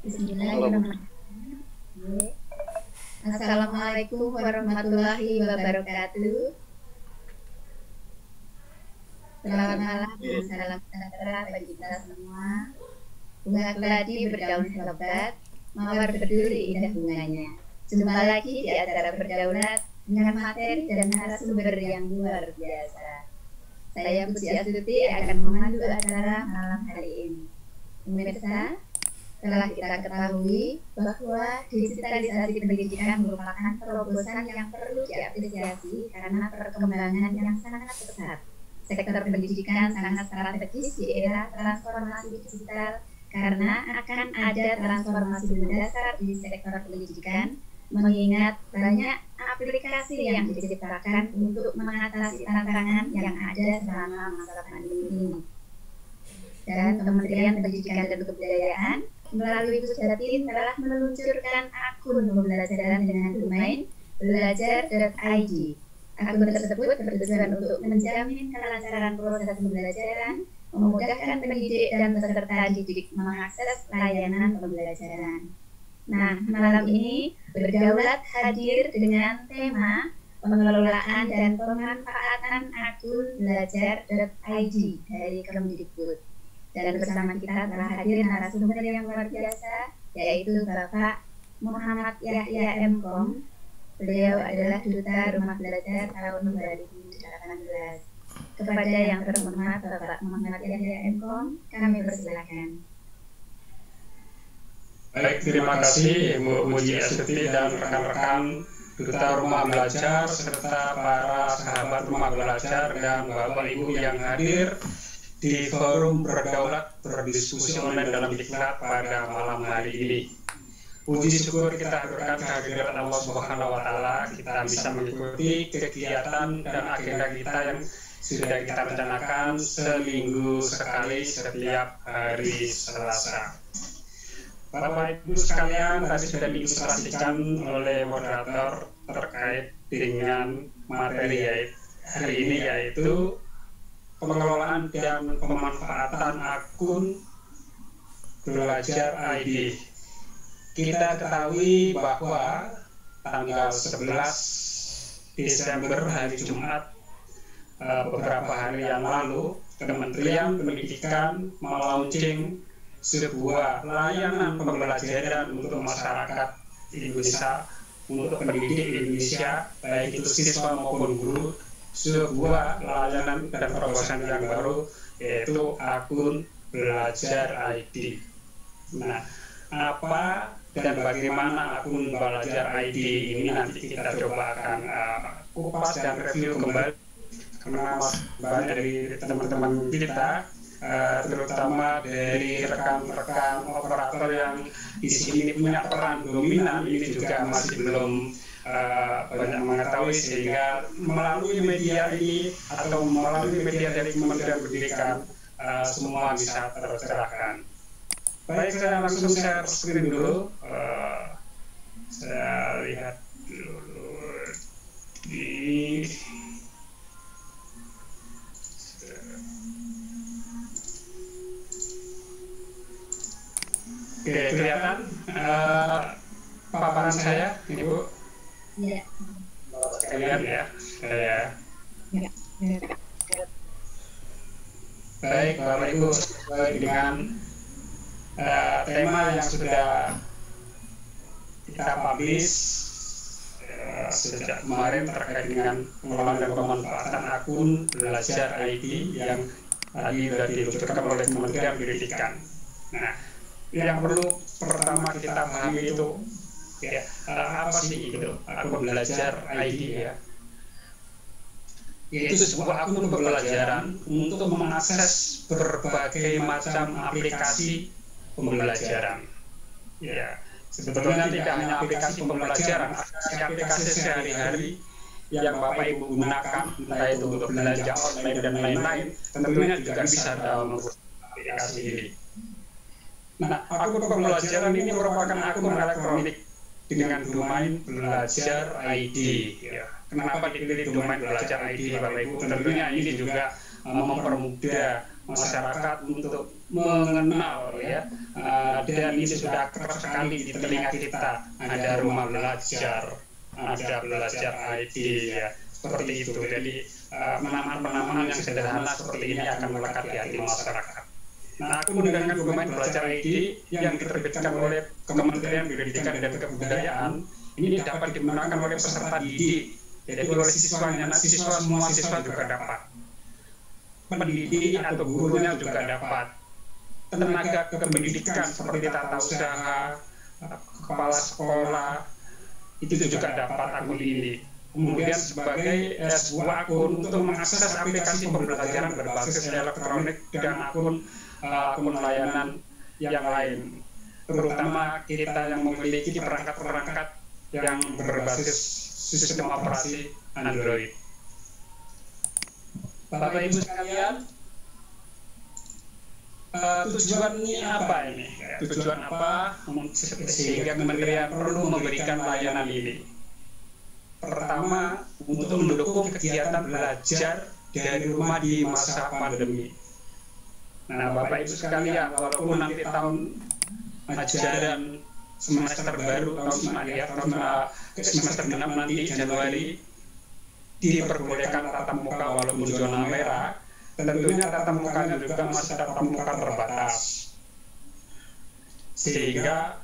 Bismillahirrahmanirrahim. Assalamualaikum warahmatullahi wabarakatuh. Selamat malam dan salam sejahtera bagi kita semua. Bunga keladi berdaun lebat, mawar berduri indah bunganya. Jumpa lagi di acara berdaulat dengan materi dan narasumber yang luar biasa. Saya Puji Astuti akan memandu acara malam hari ini. Pemirsa, telah kita ketahui bahwa digitalisasi pendidikan merupakan terobosan yang perlu diapresiasi karena perkembangan yang sangat pesat. Sektor pendidikan sangat strategis di era transformasi digital karena akan ada transformasi mendasar di sektor pendidikan, mengingat banyak aplikasi yang diciptakan untuk mengatasi tantangan yang ada selama masa pandemi ini. Dan Kementerian Pendidikan dan Kebudayaan melalui Pusdatin telah meluncurkan akun pembelajaran dengan domain belajar.id. Akun tersebut bertujuan untuk menjamin kelancaran proses pembelajaran, memudahkan pendidik dan peserta didik mengakses layanan pembelajaran. Nah, malam ini Berdaulat hadir dengan tema pengelolaan dan pemanfaatan akun belajar.id dari Kemdikbud. Dan bersama kita telah hadir narasumber yang luar biasa, yaitu Bapak Muhammad Yahya M.Com. Beliau adalah Duta Rumah Belajar tahun 2018. Kepada yang terhormat Bapak Muhammad Yahya M.Com, kami persilakan. Baik, terima kasih Ibu Puji Astuti dan rekan-rekan Duta Rumah Belajar serta para sahabat Rumah Belajar dan Bapak Ibu yang hadir di forum berdaulat berdiskusi online dalam diklat pada malam hari ini. Puji syukur kita haturkan kehadiran Allah Subhanahu wa Ta'ala, kita bisa mengikuti kegiatan dan agenda kita yang sudah kita rencanakan seminggu sekali setiap hari Selasa. Bapak Ibu sekalian, tadi sudah diilustrasikan oleh moderator terkait dengan materi hari ini, yaitu pengelolaan dan pemanfaatan akun Belajar ID. Kita ketahui bahwa tanggal 11 Desember hari Jumat beberapa hari yang lalu, Kementerian Pendidikan melaunching sebuah layanan pembelajaran untuk masyarakat Indonesia, untuk pendidik Indonesia, baik itu siswa maupun guru, sebuah layanan dan terobosan yang baru, yaitu akun Belajar ID. Nah, apa dan bagaimana akun Belajar ID ini nanti kita coba akan kupas dan review kembali, karena banyak dari teman-teman kita, terutama dari rekan-rekan operator yang di sini punya peran dominan, ini juga masih belum banyak mengetahui, sehingga melalui media ini atau melalui media dari Kementerian Pendidikan semua bisa tercerahkan. Baik, saya langsung share screen dulu. Saya lihat dulu di Oke, kelihatan paparan saya, Ibu? Iya. Sekalian ya, saya. Baik, Bapak Ibu, sesuai dengan tema yang sudah kita publish sejak kemarin terkait dengan pengelolaan dan pemanfaatan akun Belajar ID yang tadi sudah diluncurkan oleh Kementerian Pendidikan. Nah, yang perlu pertama kita pahami itu ya, apa sih itu akun Belajar ID ya? Yaitu sebuah akun pembelajaran untuk mengakses berbagai macam aplikasi pembelajaran. Ya, sebetulnya tidak hanya aplikasi pembelajaran, aplikasi sehari-hari yang Bapak Ibu gunakan, entah itu untuk belanja online dan lain-lain, tentunya juga bisa download aplikasi ini. Nah, akun pembelajaran ini merupakan akun elektronik dengan domain Belajar ID. Ya. Kenapa dipilih domain Belajar ID, Bapak Ibu? Tentunya ini juga mempermudah masyarakat untuk mengenal ya dan ini sudah kerap sekali di telinga kita. Ada rumah belajar, ada belajar IT, ya seperti itu. Jadi penamaan-penamaan yang sederhana seperti ini akan melekat di hati masyarakat. Nah, aku dengan dokumen belajar ID yang diterbitkan oleh Kementerian Pendidikan dan Kebudayaan ini dapat digunakan oleh peserta didik, jadi oleh siswanya. Nah, semua siswa juga dapat, pendidik atau gurunya juga dapat, tenaga kependidikan seperti tata usaha, kepala sekolah itu juga dapat akun ini. Kemudian sebagai sebuah akun untuk mengakses aplikasi pembelajaran berbasis elektronik dan akun layanan yang lain, terutama kita yang memiliki perangkat-perangkat yang berbasis sistem operasi Android. Bapak Ibu sekalian, tujuannya apa ini? Tujuan apa sehingga kementerian perlu memberikan layanan ini? Pertama, untuk mendukung kegiatan belajar dari rumah di masa pandemi. Nah, Bapak Ibu sekalian, walaupun nanti tahun ajaran semester baru semester 6 nanti Januari diperbolehkan tatap muka walaupun zona merah, tentunya tatap mukanya juga masih tatap muka terbatas, sehingga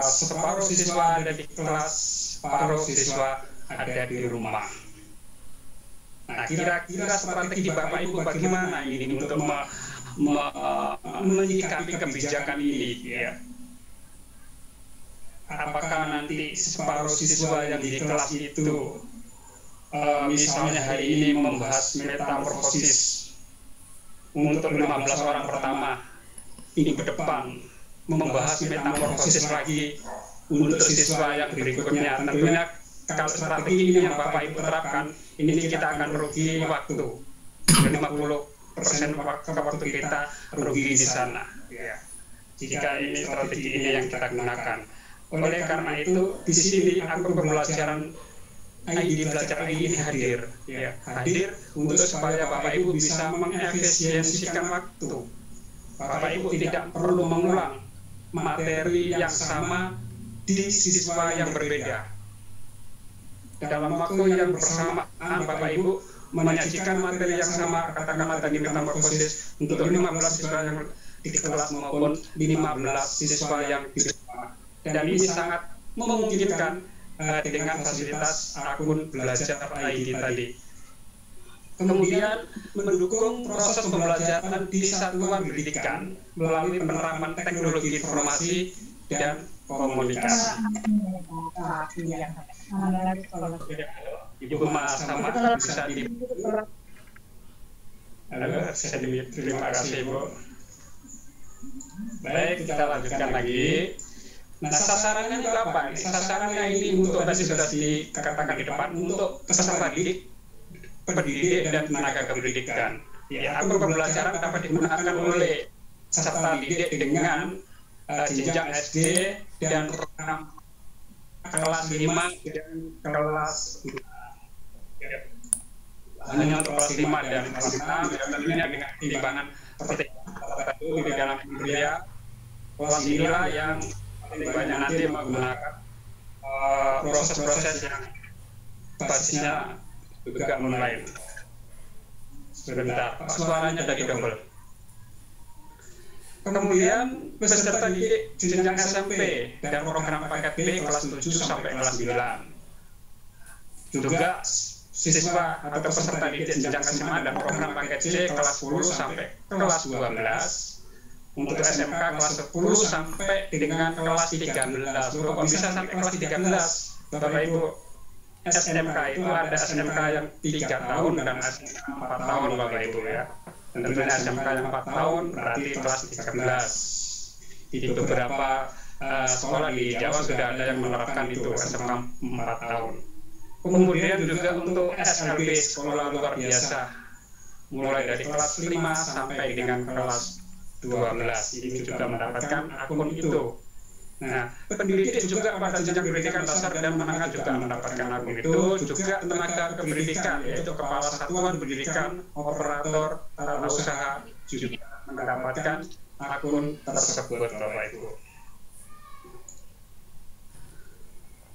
separuh siswa ada di kelas, separuh siswa ada di rumah. Nah, kira-kira strategi Bapak Ibu bagaimana ini untuk menyikapi kebijakan ini, ya? Apakah nanti separuh siswa yang di kelas itu misalnya hari ini membahas metamorfosis untuk 15 orang pertama, minggu depan membahas metamorfosis lagi untuk siswa yang berikutnya? Tentunya kalau strategi ini yang Bapak Ibu terapkan, ini kita akan rugi waktu, 50% waktu kita rugi di sana, ya, jika ini strategi ini yang kita gunakan. Oleh karena itu, di sini akun pembelajaran ID belajar ID ini hadir, ya, hadir untuk supaya Bapak Ibu bisa mengefisiensikan waktu. Bapak Ibu tidak perlu mengulang materi yang sama di siswa yang berbeda. Dalam waktu yang bersamaan, Bapak Ibu menyajikan materi yang sama, katakanlah tadi metamorfosis untuk 15 siswa yang di kelas maupun 15 siswa yang di rumah. Dan ini sangat memungkinkan dengan fasilitas akun belajar ID tadi. Kemudian mendukung proses pembelajaran di satuan pendidikan melalui penerapan teknologi informasi dan komunikasi. Ibu Mas sama bisa di. Halo, terima kasih Ibu. Baik, kita lanjutkan lagi. Nah, sasarannya juga apa? Sasarannya ini untuk tadi sudah dikatakan di depan, untuk peserta didik, pendidik dan tenaga kependidikan. Ya, akun pembelajaran dapat digunakan oleh peserta didik dengan jenjang SD dan program kelas 5 dan kelas hanya untuk kelas 5 dan kelas 6, dan tentunya dengan timbangan seperti itu di dalam kementerian. Kelas inilah yang banyak nanti menggunakan proses-proses yang basisnya juga online. Sebentar, suaranya dari double. Kemudian peserta didik jenjang SMP dan program paket B kelas 7 sampai kelas 9. Juga siswa atau peserta didik jenjang SMA dan program paket C kelas 10 sampai kelas 12. Untuk SMK kelas 10 sampai dengan kelas 13. Kok bisa sampai kelas 13? Bapak Ibu, SMK itu ada SMK yang 3 tahun dan SMK 4 tahun Bapak Ibu, ya. Tentunya SMK yang 4 tahun berarti kelas 13. Di beberapa sekolah di Jawa sudah ada yang menerapkan itu SMK 4 tahun. Kemudian juga untuk SLB, sekolah luar biasa, mulai dari kelas 5 sampai dengan kelas 12, ini juga mendapatkan akun itu. Nah, pendidik juga pada jenjang pendidikan dasar dan menengah juga mendapatkan akun itu. Juga tenaga kependidikan, yaitu kepala satuan pendidikan, operator, tata usaha juga mendapatkan akun tersebut, Bapak Ibu.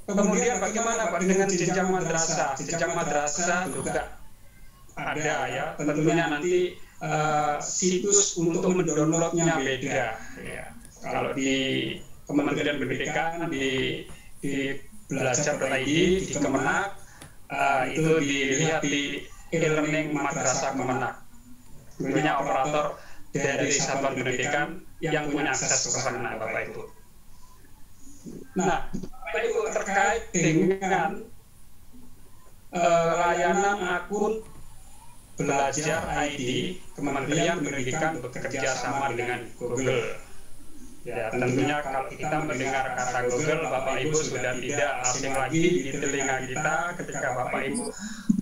Kemudian bagaimana Pak dengan jenjang madrasah? Jenjang madrasah juga ada ya, tentunya nanti situs untuk mendownloadnya beda ya. Kalau di Kementerian Pendidikan di belajar.id di Kemenak itu dilihat di e-learning madrasah Kemenak, punya operator dari satuan pendidikan yang punya akses ke sana, Bapak Ibu. Nah, Bapak Ibu, terkait dengan layanan akun Belajar ID, Kementerian Pendidikan bekerja sama dengan Google. Ya, tentunya kalau kita mendengar kata Google, Bapak Ibu sudah tidak asing lagi di telinga kita ketika Bapak Ibu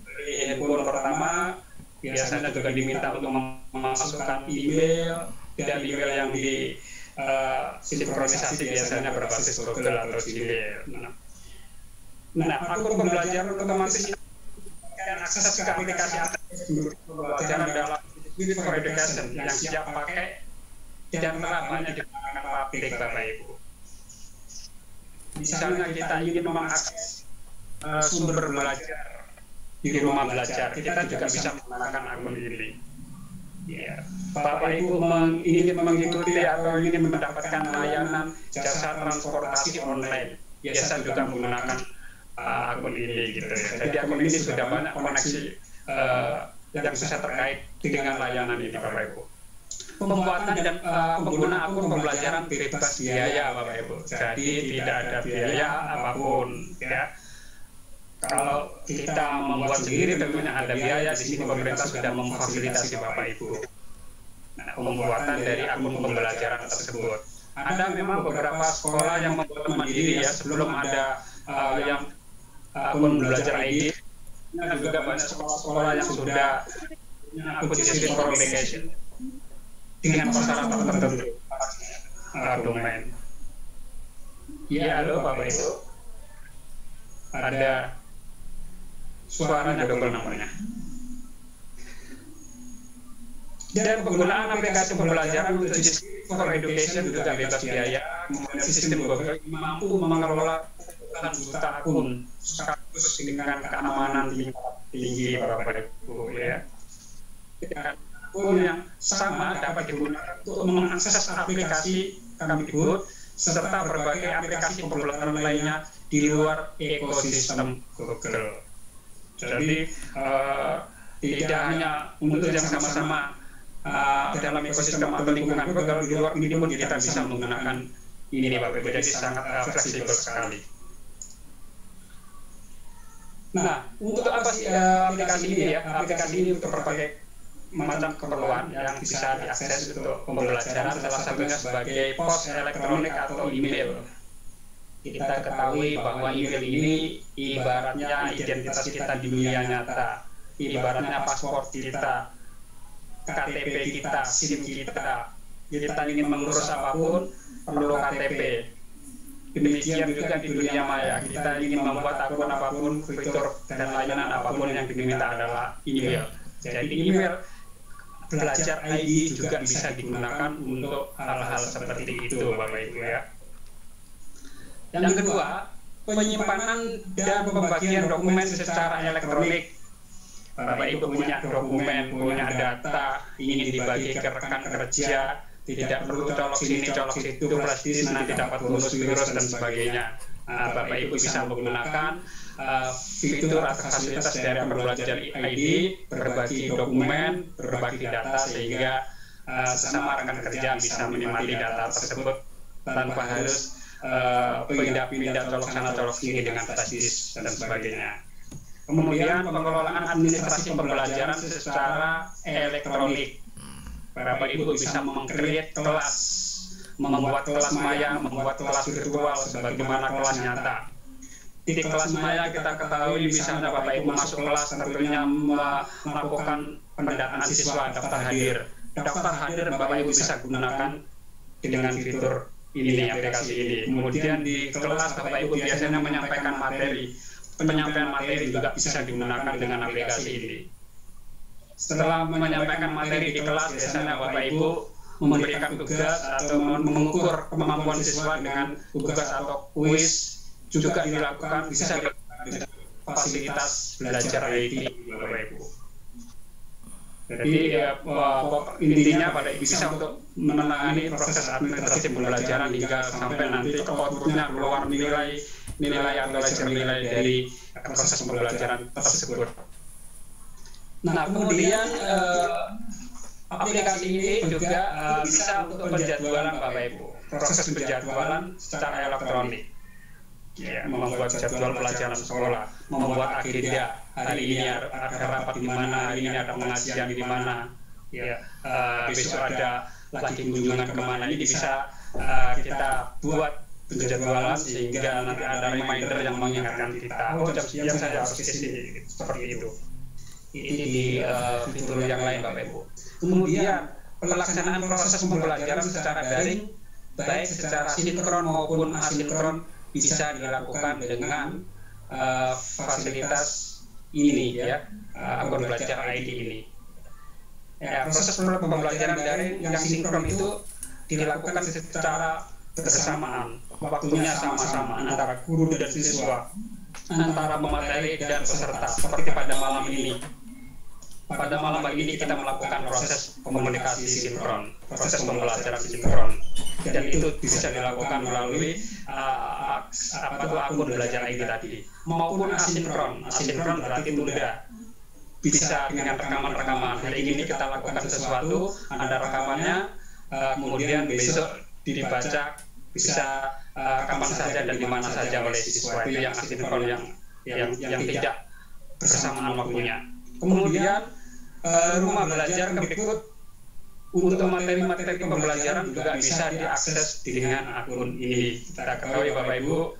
beli handphone pertama, biasanya juga diminta untuk memasukkan email, dan email yang di sinkronisasi biasanya berbasis Google atau Gmail. Nah, akun pembelajaran otomatis dan akses ke aplikasi pembelajaran dalam With for Education yang siap pakai dan telah banyak digunakan publik, Bapak Ibu. Misalnya kita ingin mengakses sumber belajar di rumah belajar, kita juga bisa menggunakan akun ini. Ya, Bapak Ibu ingin mengikuti atau ingin mendapatkan layanan jasa transportasi online, biasa juga menggunakan akun ini gitu ya. Jadi akun ini sudah banyak koneksi yang bisa terkait dengan layanan ini, Bapak Ibu. Pembuatan dan pengguna akun pembelajaran bebas biaya, Bapak Ibu. Jadi tidak ada biaya apapun ya. Kalau kita membuat sendiri tentunya ada biaya, di sini pemerintah sudah memfasilitasi Bapak Ibu. Nah, pembuatan dari akun pembelajaran tersebut. Ada memang beberapa sekolah yang membuat mandiri ya, sebelum ada yang akun belajar ID. Dan juga banyak sekolah-sekolah yang sudah punya akun sistem for education dengan persyaratan tertentu domain. Ya, halo Bapak Ibu. Ada suaranya double namanya. Dan penggunaan aplikasi pembelajaran untuk for education juga bebas biaya. Kemudian sistem Google mampu mengelola juta akun sekaligus dengan keamanan tinggi, Bapak Ibu ya. Akun yang sama dapat digunakan untuk mengakses aplikasi Kemdikbud serta berbagai aplikasi pembelajaran lainnya di luar ekosistem Google. Jadi tidak hanya untuk yang sama-sama dalam ekosistem atau lingkungan Google, di luar ini pun kita bisa menggunakan ini, Bapak Ibu. Jadi sangat fleksibel sekali. Nah, untuk apa sih aplikasi ini ya? Aplikasi ini untuk berbagai macam keperluan yang bisa diakses untuk pembelajaran, salah satunya sebagai pos elektronik atau email. Kita ketahui bahwa email ini ibaratnya identitas kita di dunia nyata, ibaratnya paspor kita, KTP kita, SIM kita. Kita ingin mengurus apapun perlu KTP. Demikian juga di dunia maya, kita ingin membuat akun apapun, fitur dan layanan apapun yang diminta adalah email. Jadi email Belajar ID juga bisa digunakan untuk hal-hal seperti itu, Bapak Ibu ya. Yang kedua, penyimpanan dan pembagian dokumen secara elektronik. Bapak Ibu punya dokumen, punya data, ingin dibagi ke rekan kerja, tidak perlu colok sini, colok situ, flash disk, nanti dapat bonus virus dan sebagainya. Bapak Ibu bisa menggunakan fitur atau fasilitas dari Belajar ID, berbagi dokumen, berbagi data, sehingga sesama rekan kerja bisa menikmati data tersebut tanpa harus pindah-pindah colok sana colok sini dengan flash disk dan sebagainya. Kemudian pengelolaan administrasi pembelajaran secara elektronik. Bapak Ibu bisa meng-create kelas, membuat kelas maya, membuat kelas virtual sebagaimana kelas nyata. Di kelas maya kita ketahui misalnya Bapak Ibu masuk kelas tentunya melakukan pendataan siswa daftar hadir. Daftar hadir Bapak Ibu bisa gunakan dengan fitur ini, aplikasi ini. Kemudian di kelas Bapak Ibu biasanya menyampaikan materi. Penyampaian materi juga bisa digunakan dengan aplikasi ini. Setelah menyampaikan materi di kelas, biasanya Bapak Ibu memberikan tugas atau mengukur kemampuan siswa dengan tugas atau kuis juga dilakukan, bisa dilakukan fasilitas belajar IT, Bapak Ibu. Jadi intinya pada bisa untuk menangani proses administrasi pembelajaran hingga sampai nanti outputnya keluar nilai atau ledger nilai dari proses pembelajaran tersebut. Nah, kemudian aplikasi ini juga bisa untuk penjadwalan, Bapak Ibu, proses penjadwalan secara elektronik. Ya, membuat jadwal pelajaran sekolah, membuat agenda, hari ini ada rapat di mana, hari ini ada pengajian di mana, ya, besok ada lagi kunjungan kemana. Ini bisa kita buat penjadwalan sehingga nanti ada reminder yang mengingatkan kita, oh jam sekian saya harus ke sini, seperti itu. Ini di fitur yang lain, Bapak Ibu. Kemudian pelaksanaan proses pembelajaran secara daring, baik secara sinkron maupun asinkron, bisa dilakukan dengan fasilitas ini, ya, akun belajar ID ini. Ya, proses pembelajaran daring yang sinkron itu dilakukan secara bersamaan, waktunya sama-sama antara guru dan siswa, antara pemateri dan peserta, seperti pada malam ini. Pada malam ini kita melakukan proses komunikasi sinkron, proses pembelajaran sinkron, dan itu bisa dilakukan melalui akun belajar ID tadi, maupun asinkron. Asinkron berarti tunda, bisa dengan rekaman-rekaman. Hari ini kita lakukan sesuatu, ada rekamannya, kemudian besok dibaca, bisa kapan saja dan di mana saja oleh siswa. Itu yang asinkron, yang tidak bersamaan waktunya. Kemudian rumah belajar Kemdikbud untuk materi-materi pembelajaran juga bisa diakses dengan akun ini. Kita ketahui, Bapak Ibu,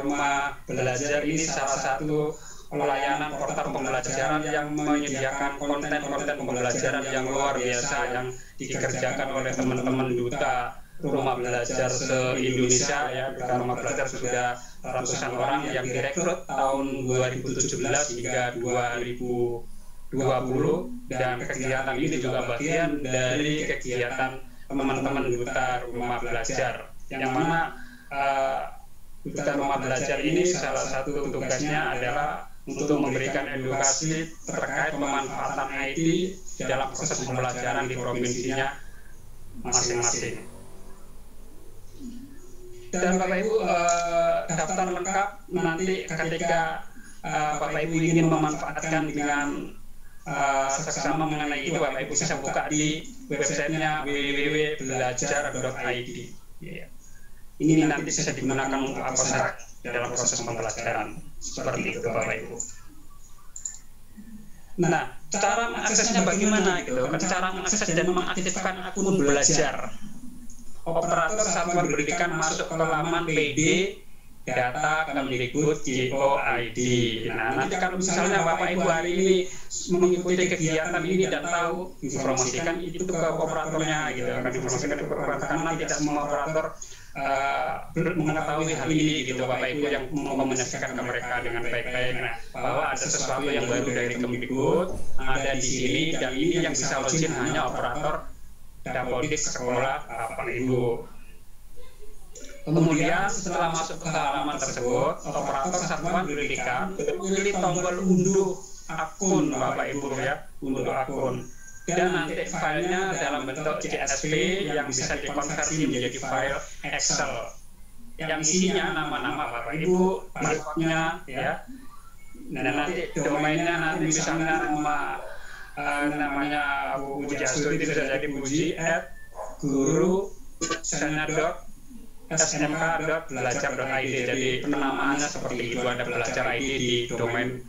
rumah belajar ini salah satu pelayanan portal pembelajaran yang menyediakan konten-konten pembelajaran yang luar biasa yang dikerjakan oleh teman-teman duta rumah belajar se-Indonesia, ya. Duta rumah belajar sudah ratusan orang yang direkrut tahun 2017 hingga 2020, dan kegiatan ini juga bagian dari kegiatan teman-teman duta rumah belajar, yang mana duta rumah belajar ini salah satu tugasnya adalah untuk memberikan edukasi terkait pemanfaatan IT dalam proses pembelajaran di provinsinya masing-masing. Dan Bapak Ibu, daftar lengkap nanti ketika Bapak Ibu ingin memanfaatkan dengan seksama mengenai itu, Bapak Ibu bisa buka di websitenya www.belajar.id. Ini nanti bisa digunakan untuk apa saja dalam proses pembelajaran, seperti itu, Bapak Ibu. Nah, cara mengaksesnya bagaimana gitu? Cara mengakses dan mengaktifkan akun belajar. Operator satuan pendidikan masuk ke laman PD data Kemdikbud GO.id. Nah, nanti kalau misalnya Bapak Ibu hari ini mengikuti kegiatan ini dan tahu, informasikan itu ke operatornya, gitu. Akan informasikan ke operator, karena tidak semua operator mengetahui hal ini, gitu, Bapak Ibu, yang memenjelasan ke mereka dengan baik-baik. Nah, bahwa ada sesuatu yang baru dari Kemdikbud ada di sini, dan ini yang bisa login hanya operator Dapodik sekolah Bapak Ibu. Kemudian setelah masuk ke halaman tersebut, operator satuan pendidikan pilih tombol unduh akun, Bapak Ibu, ya, unduh akun. Dan nanti filenya dalam bentuk CSV yang bisa dikonversi menjadi file Excel, yang isinya nama-nama Bapak Ibu, passwordnya, ya. Dan nanti domainnya nanti misalnya namanya Bu Jastu, itu bisa jadi puji@guru.smk.belajar.id. Jadi penamaannya seperti itu, ada belajar ID di domain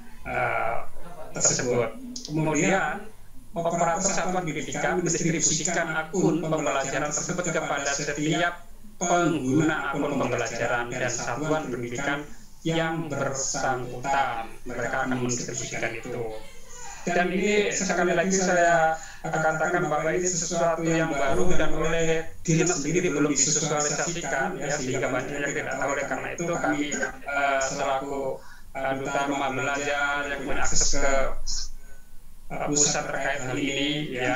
tersebut. Kemudian operator satuan pendidikan mendistribusikan akun pembelajaran tersebut kepada setiap pengguna akun pembelajaran dan satuan pendidikan yang bersangkutan. Mereka akan mendistribusikan itu. Dan ini sekali lagi saya katakan bahwa ini sesuatu yang baru dan oleh dinas sendiri belum disosialisasikan, ya, sehingga banyak yang tidak tahu. Oleh karena itu kami selaku duta rumah belajar yang punya akses ke pusat terkait hal ini, ya,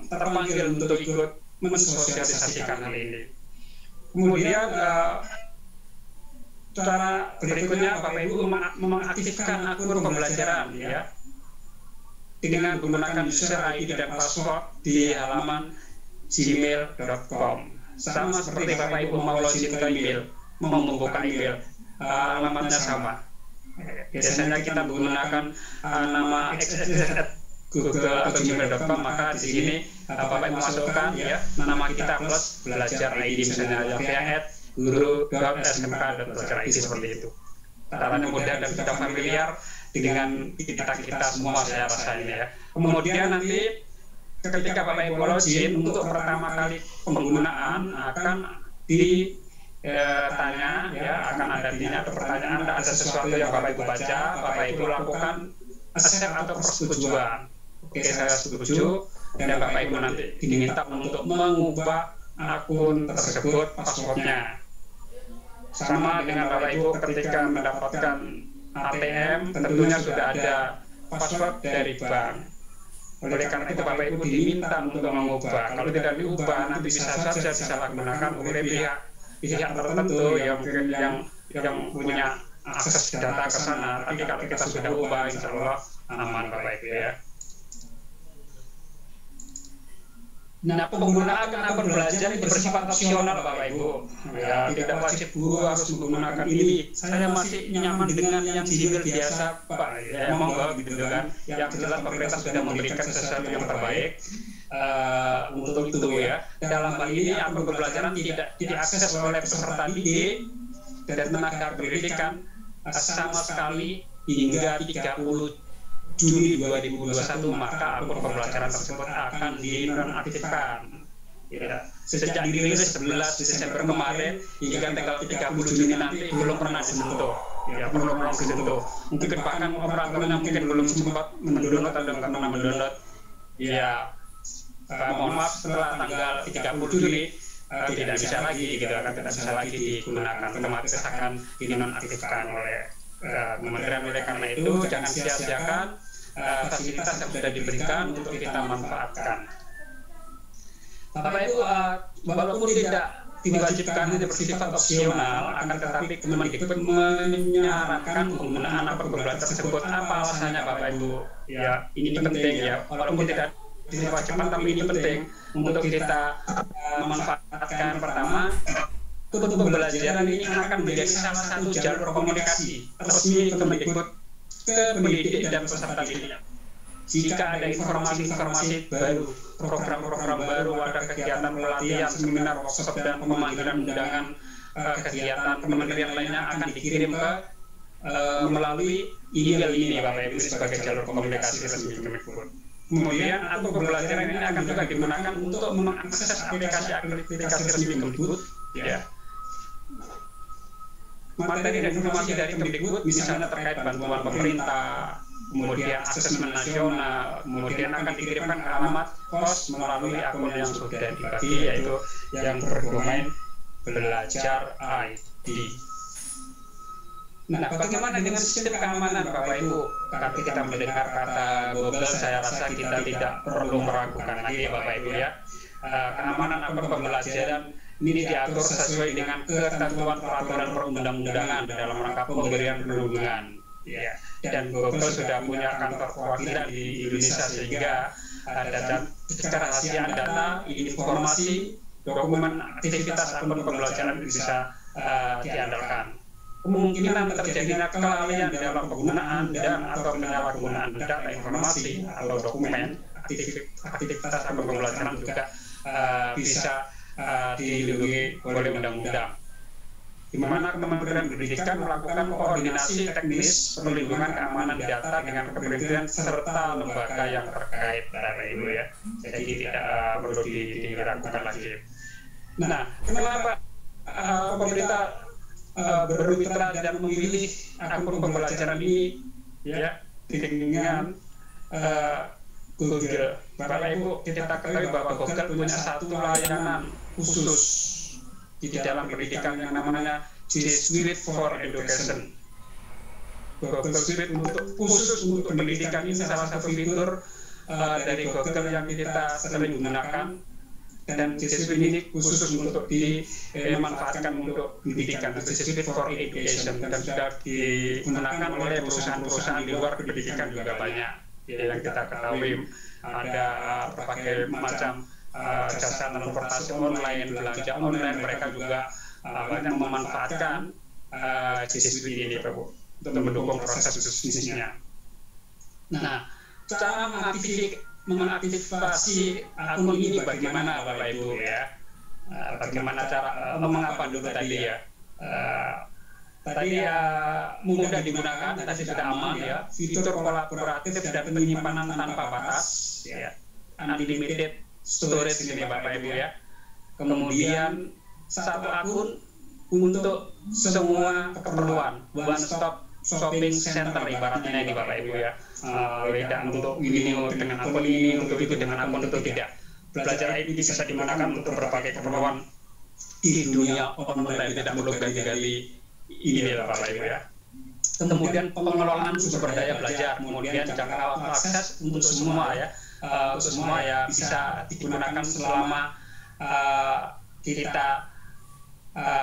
terpanggil untuk ikut mensosialisasikan hal ini. Kemudian cara berikutnya Bapak Ibu mengaktifkan akun pembelajaran ya dengan menggunakan user ID dan password di halaman gmail.com. Sama seperti Bapak Ibu mau login ke email, mau membuka email, alamatnya sama. Biasanya kita menggunakan nama Google atau gmail.com, maka di sini Bapak Ibu masukkan ya nama kita plus belajar ID misalnya via guru.smk.belajar.id seperti itu. Caranya mudah dan sudah familiar dengan kita semua saya rasa ini ya. Kemudian nanti ketika Bapak Ibu login untuk pertama kali penggunaan akan ditanya ya, akan ada tanya atau pertanyaan, ada sesuatu yang Bapak Ibu baca, Bapak Ibu lakukan accept atau persetujuan. Oke, saya setuju, dan Bapak Ibu nanti diminta untuk mengubah akun tersebut passwordnya. Sama dengan Bapak Ibu ketika mendapatkan ATM, tentunya sudah ada password dari bank. Oleh karena itu Bapak Ibu diminta untuk mengubah. Kalau tidak diubah, nanti bisa saja disalahgunakan oleh pihak tertentu yang mungkin yang punya akses data ke sana. Tapi kalau kita sudah ubah, insya Allah aman Bapak Ibu ya. Nah, penggunaan akun belajar ini bersifat opsional Bapak Ibu. Ya, tidak wajib guru harus menggunakan ini. Saya masih nyaman dengan yang Gmail biasa, Pak. Ya, monggo gitu kan. Yang jelas pemerintah sudah memberikan sesuatu yang terbaik untuk itu ya. Dalam hal ini akun pembelajaran tidak diakses oleh peserta didik dan tenaga pendidikan sama sekali hingga 30 Juni 2021, maka akun pembelajaran tersebut akan dinonaktifkan. Ya, sejak dirilis 11 Desember kemarin hingga tanggal 30 Juni nanti belum pernah disentuh. Ya, belum pernah disentuh. Mungkin bahkan operatornya mungkin belum sempat mendownload atau belum pernah mendownload. Ya, mohon maaf, setelah tanggal 30 Juni tidak bisa lagi, gitu, akan tidak bisa lagi digunakan, otomatis akan dinonaktifkan oleh Kementerian. Oleh karena itu jangan sia-siakan fasilitas yang sudah diberikan untuk kita manfaatkan. Bapak Ibu, walaupun tidak diwajibkan, ini bersifat opsional, akan tetapi Kemendikbud menyarankan penggunaan akun pembelajaran tersebut. Apa alasannya Bapak Ibu? Ya, ini penting ya, walaupun tidak diwajibkan, tapi ini penting untuk kita memanfaatkan. Pertama, akun pembelajaran ini akan menjadi salah satu jalur komunikasi resmi Kemendikbud ke pendidik dan peserta didik. Jika ada informasi-informasi baru, program-program baru, ada kegiatan pelatihan, seminar, workshop, dan pemanggilan undangan kegiatan kementerian lainnya akan dikirim ke melalui email ini Bapak Ibu sebagai jalur komunikasi resmi Kemendikbud. Kemudian akun pembelajaran ini akan juga digunakan untuk mengakses aplikasi resmi Kemendikbud ya. Materi dan informasi dari Kemendikbud misalnya terkait bantuan pemerintah, kemudian asesmen nasional, kemudian akan dikirimkan ke alamat pos melalui akun yang sudah dibagi, yaitu yang berdomain belajar ID. Nah, bagaimana dengan sistem keamanan Bapak Ibu? Kalau kita mendengar kata Google, saya rasa kita tidak perlu meragukan lagi Bapak Ibu ya. Keamanan akun pembelajaran ini diatur sesuai dengan ketentuan peraturan perundang-undangan dalam rangka pemberian perlindungan. Ya. Dan Google sudah punya kantor perwakilan di Indonesia sehingga ada kerahasiaan data, informasi, dokumen, aktivitas akun pembelajaran bisa diandalkan. Kemungkinan terjadinya kelalaian dalam penggunaan dan atau penyalahgunaan data informasi atau dokumen aktivitas akun pembelajaran juga bisa dilindungi oleh undang-undang, di mana Kementerian Pendidikan melakukan koordinasi teknis perlindungan keamanan data dengan kementerian serta lembaga yang terkait Bapak Ibu ya. Jadi tidak perlu diragukan lagi. Nah, kenapa pemerintah bermitra dan memilih akun pembelajaran ini ya dengan Google? Bapak Ibu, kita ketahui bahwa Google punya satu layanan khusus di dalam pendidikan yang namanya G Suite for Education. Google Suite khusus untuk pendidikan ini salah satu fitur dari Google yang kita sering gunakan, dan G Suite ini khusus untuk dimanfaatkan untuk pendidikan, G Suite for Education, dan sudah digunakan oleh perusahaan-perusahaan di luar pendidikan juga banyak. Yang kita ketahui ada berbagai macam jasa transportasi online, belanja online, mereka juga banyak memanfaatkan G Suite ini, Pak Bu, untuk mendukung proses bisnisnya. Nah, cara mengaktifasi akun ini bagaimana, Bapak Ibu ya? Bagaimana cara mengapa dulu tadi ya? Tadi mudah digunakan, tadi sudah aman ya. Fitur kolaboratif dan penyimpanan tanpa batas, ya. Unlimited storage ini, Bapak Ibu ya. Kemudian satu akun untuk semua keperluan, one stop shopping center ibaratnya ini, Bapak Ibu ya. Tidak untuk ini dengan akun ini, untuk itu dengan akun itu tidak. Belajar IT bisa digunakan untuk berbagai keperluan di dunia online, tidak perlu ganti-ganti ini lah, Bapak Ibu ya. Kemudian pengelolaan sumber daya belajar, kemudian jangkauan akses untuk semua ya. Untuk semua ya bisa digunakan selama kita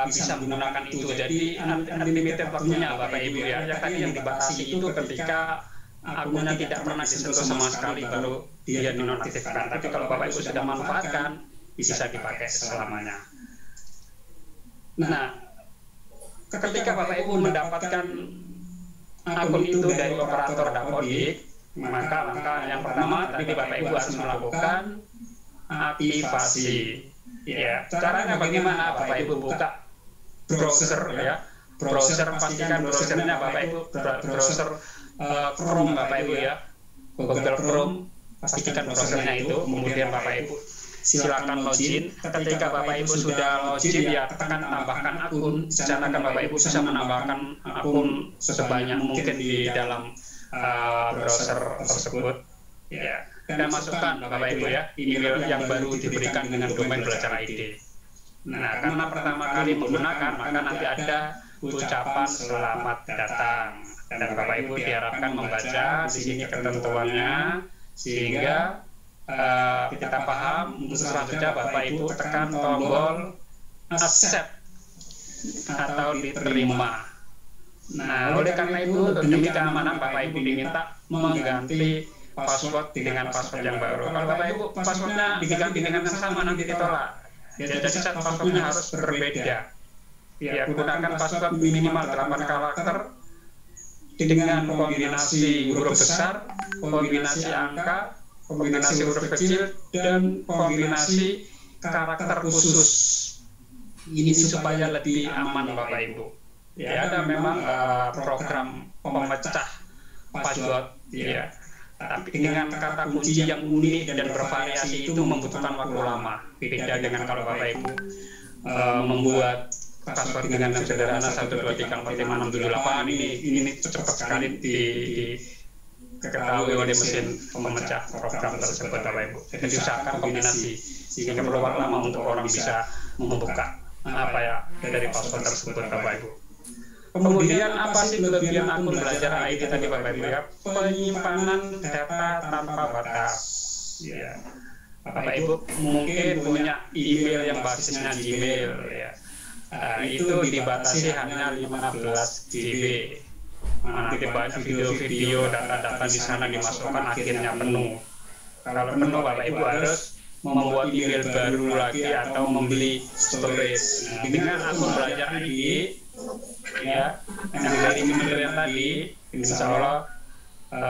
bisa menggunakan itu. Jadi unlimited waktunya, Bapak Ibu ya. Yang tadi yang dibatasi itu ketika akunnya tidak pernah disentuh sama sekali baru dia dinonaktifkan. Tapi kalau Bapak Ibu sudah manfaatkan, bisa dipakai selamanya. Nah, ketika Bapak Ibu mendapatkan akun itu dari operator Dapodik, maka langkah yang pertama tadi Bapak Ibu harus melakukan aktivasi. Ya, caranya bagaimana? Bapak Ibu buka browser ya. Browser, pastikan browsernya Bapak Ibu browser Chrome, Bapak Ibu ya. Google Chrome, pastikan browsernya itu. Kemudian Bapak Ibu silakan login. Ketika Bapak Ibu sudah login, ya tekan tambahkan akun. Secara Bapak Ibu bisa menambahkan akun sebanyak mungkin di dalam browser tersebut. Ya. Dan masukkan Bapak Ibu ya email yang baru diberikan dengan domain belajar ID. Nah, karena pertama kali menggunakan, maka nanti ada ucapan selamat datang. Dan Bapak Ibu diharapkan membaca di sini ketentuannya sehingga kita paham. Untuk selanjutnya Bapak Ibu tekan tombol accept atau diterima. Nah, oleh karena itu demi keamanan Bapak Ibu diminta mengganti password dengan password yang baru. Kalau Bapak Ibu passwordnya diganti dengan yang sama nanti ditolak. Jadi passwordnya harus berbeda. Ya, gunakan password minimal 8 karakter dengan kombinasi huruf besar, kombinasi angka, kombinasi huruf kecil, dan kombinasi karakter khusus. Ini supaya lebih aman, Bapak Ibu. Ya, ada memang program pemecah password, ya. Tapi dengan kata kunci yang unik dan bervariasi itu membutuhkan waktu lama. Beda dengan kalau Bapak Ibu membuat password dengan yang sederhana 1, 2, 3, 4, 5, 6, 7, 8 ini cepat sekali diketahui oleh mesin pemecah program tersebut, Bapak Ibu. Jadi usahakan kombinasi sehingga perlu waktu lama untuk orang bisa membuka apa ya dari password tersebut, Bapak Ibu. Kemudian apa sih kelebihan akun belajar ID tadi, Bapak Ibu ya? Penyimpanan data tanpa batas. Ya. Bapak Ibu mungkin punya email yang basisnya Gmail ya. Itu dibatasi hanya 15 GB. Nanti banyak video-video, data-data di sana dimasukkan akhirnya penuh. Kalau penuh Bapak Ibu harus membuat email baru lagi atau membeli storage. Nah, dengan akun belajar ID ya, yang dari email yang tadi, insya Allah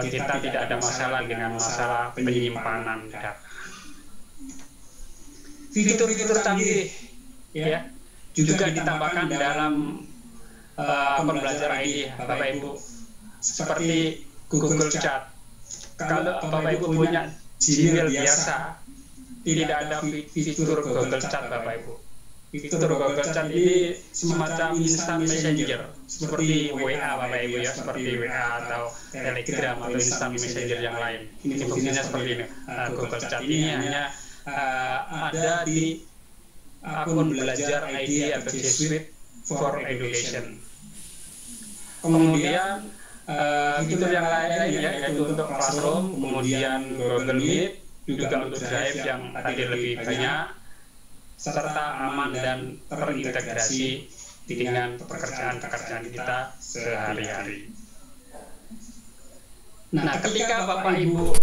kita tidak ada masalah dengan masalah penyimpanan data. Fitur-fitur canggih ya juga ditambahkan dalam akun belajar ID, Bapak Ibu, seperti Google Chat. Kalau Bapak Ibu punya Gmail biasa, tidak ada fitur Google Chat, Bapak Ibu. Fitur Google Chat ini semacam instant messenger seperti WA, Bapak Ibu ya, seperti WA atau Telegram atau instant messenger yang lain. Ini fungsinya seperti ini. Google Chat ini hanya ada di akun belajar ID atau G Suite for Education. Kemudian fitur yang lain ya, yaitu untuk Classroom, kemudian Google Meet, juga untuk Drive yang tadi lebih banyak, serta aman dan terintegrasi dengan pekerjaan-pekerjaan kita sehari-hari. Nah, ketika Bapak Ibu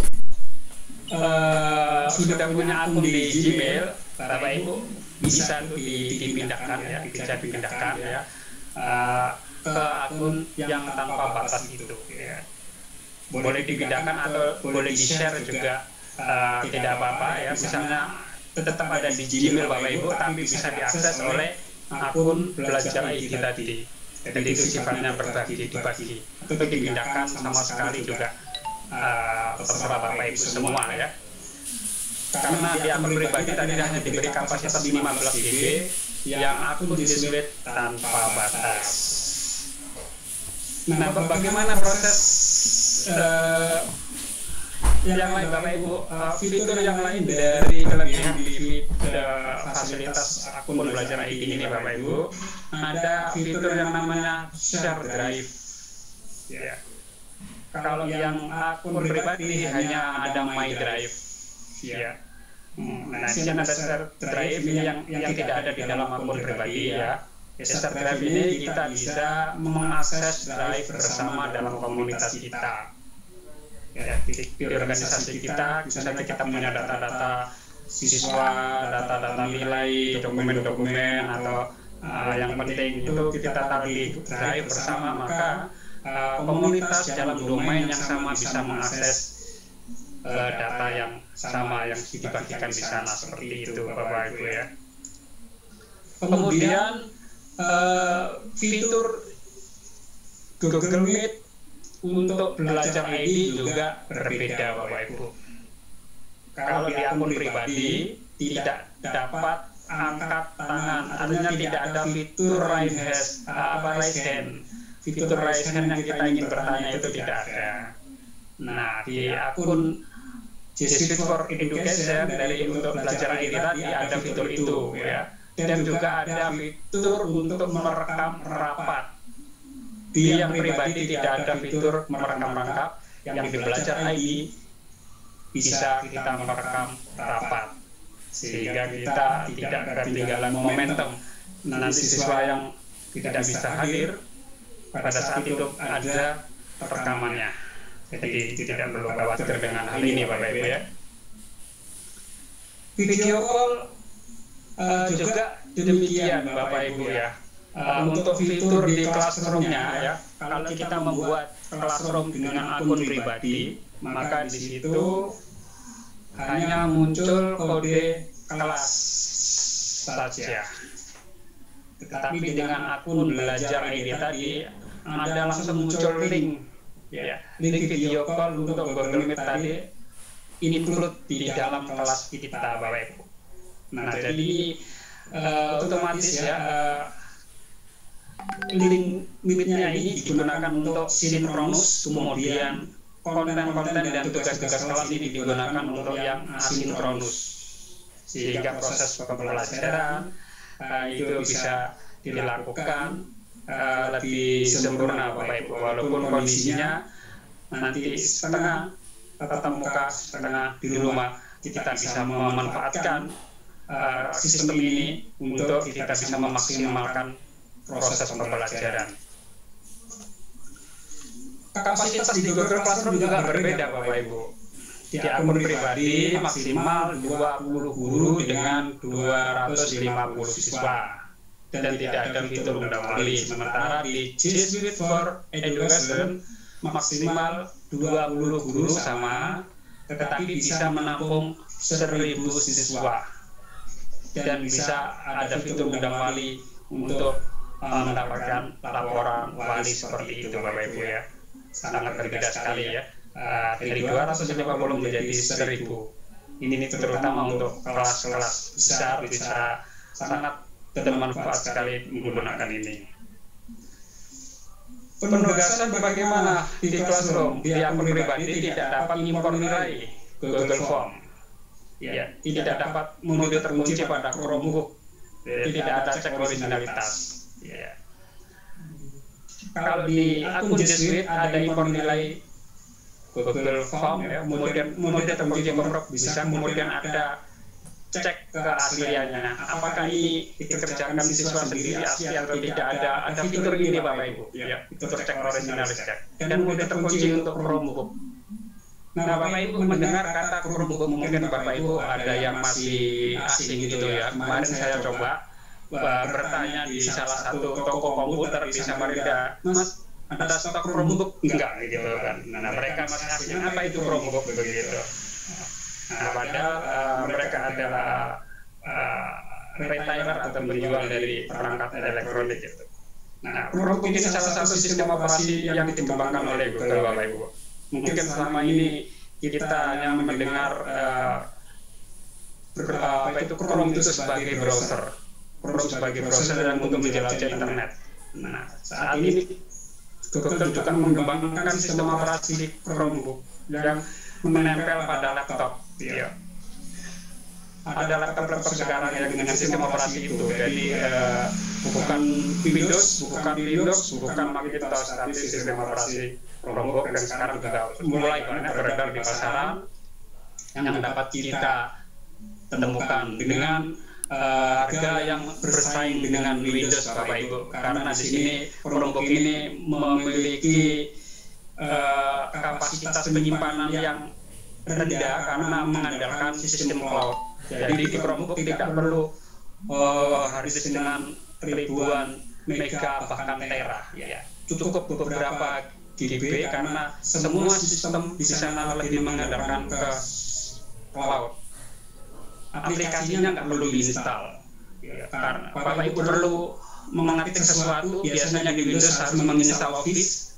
sudah punya akun di Gmail, Bapak Ibu bisa dipindahkan ya, bisa dipindahkan ya ke akun yang tanpa batas itu ya. Boleh dipindahkan atau boleh di-share juga, tidak apa-apa ya. Misalnya tetap ada di Gmail Bapak Ibu, tapi bisa diakses oleh akun Belajar ID tadi. Jadi itu sifatnya berbagi, dibagi, atau dipindahkan sama sekali juga terserah Bapak Ibu semua ya. Karena di akun pribadi tadi hanya diberi kapasitas 15 GB, yang akun di-split tanpa batas. Nah, bagaimana proses yang lain Bapak Ibu? Fitur yang lain dari kelebihan di fasilitas akun Belajar ID ini Bapak Ibu, ada fitur yang namanya Share Drive ya. Kalau yang akun pribadi hanya ada My Drive ya. Nah, di sini ada Share Drive yang tidak ada di dalam akun pribadi ya. Share Drive ini kita bisa mengakses drive bersama dalam komunitas kita. Ya, di organisasi kita, misalnya kita punya data-data siswa, data-data nilai, dokumen-dokumen, atau yang penting itu kita taruh di drive bersama, maka komunitas dalam domain yang sama bisa mengakses data yang sama yang dibagikan di sana, seperti itu Bapak Ibu ya. Kemudian fitur Google Meet untuk Belajar ID juga berbeda Bapak Ibu. Kalau di akun pribadi tidak dapat angkat tangan, artinya tidak ada fitur raise hand. Fitur raise hand yang kita ingin bertanya itu tidak ada. Nah, di akun G Suite for Education dari untuk Belajar ID tadi ada fitur itu ya. Dan juga ada fitur untuk merekam rapat. Di yang pribadi tidak ada fitur merekam rangkap, yang di Belajar ID bisa kita merekam rapat, sehingga kita tidak ketinggalan momentum. Nanti siswa yang tidak bisa hadir pada saat itu ada rekamannya, jadi tidak perlu khawatir dengan hal ini Bapak Ibu ya. Video call juga demikian Bapak Ibu ya. Untuk fitur di Classroom-nya ya, kalau kita membuat Classroom dengan akun pribadi, maka di situ hanya muncul kode kelas saja. Tetapi dengan akun Belajar ID tadi ada langsung muncul link ya, link video call untuk Google Meet tadi include di dalam kelas kita Bapak Ibu. Nah, jadi otomatis ya link Meet-nya ini digunakan untuk sinkronus, kemudian konten-konten dan tugas-tugas kelas ini digunakan untuk yang asinkronus, sehingga proses pembelajaran itu bisa dilakukan lebih sempurna Bapak Ibu, walaupun kondisinya nanti setengah tatap muka, setengah di rumah. Kita bisa memanfaatkan sistem ini untuk kita bisa memaksimalkan proses pembelajaran. Kapasitas di Google Classroom juga berbeda Bapak Ibu. Di akun pribadi maksimal 20 guru dengan 250 siswa dan tidak ada fitur undang wali. Sementara di G Suite for Education maksimal 20 guru sama, tetapi bisa menampung 1000 siswa dan bisa ada fitur undang wali untuk mendapatkan laporan wali seperti itu Bapak Ibu ya. Sangat berbeda sekali ya, dari 250 menjadi 1000. Ini terutama untuk kelas-kelas besar bisa sangat bermanfaat sekali menggunakan ini. Penugasan bagaimana di Classroom? Di akun pribadi tidak dapat impor nilai Google Form ya, tidak dapat mode terkunci pada Chromebook, tidak ada cek originalitas ya. kalau di akun G Suite ada impor nilai Google Form ya, kemudian terkunci Koprok bisa, kemudian ada cek keasliannya, apakah ini dikerjakan siswa sendiri asli atau tidak. Ada fitur ini Bapak Ibu ya, fitur cek originalis cek, dan kemudian terkunci untuk Chromebook. Nah Bapak Ibu mendengar kata Chromebook, mungkin Bapak Ibu ada yang masih asing gitu ya. Kemarin saya coba bertanya di salah satu toko komputer di Samarinda, Mas, ada stok Chromebook enggak gitu kan. Nah mereka masih asing, apa itu Chromebook begitu. Nah padahal mereka adalah retailer atau penjual dari perangkat elektronik gitu. Nah Chromebook ini salah satu sistem operasi yang dikembangkan oleh Google Bapak Ibu. Mungkin selama ini kita hanya mendengar apa itu Chrome itu sebagai browser, dan untuk menjelajah internet. Nah saat ini Google juga mengembangkan sistem operasi Chromebook yang menempel pada laptop. Ya. Ada laptop sekarang yang dengan sistem operasi itu, jadi bukan Windows, bukan Macintosh, tapi sistem operasi Chromebook, dan sekarang juga mulai banyak beredar di pasaran yang dapat kita temukan dengan harga yang bersaing dengan Windows Bapak Ibu, karena di sini Chromebook ini memiliki kapasitas penyimpanan yang rendah karena mengandalkan sistem cloud. Jadi di Chromebook tidak perlu hard disk dengan ribuan mega bahkan tera ya. Cukup beberapa GB karena semua sistem di sana lebih mengandalkan ke cloud. Aplikasinya nggak perlu diinstal. Ya, karena Bapak Ibu perlu mengetik sesuatu, biasanya di Windows harus menginstal Office.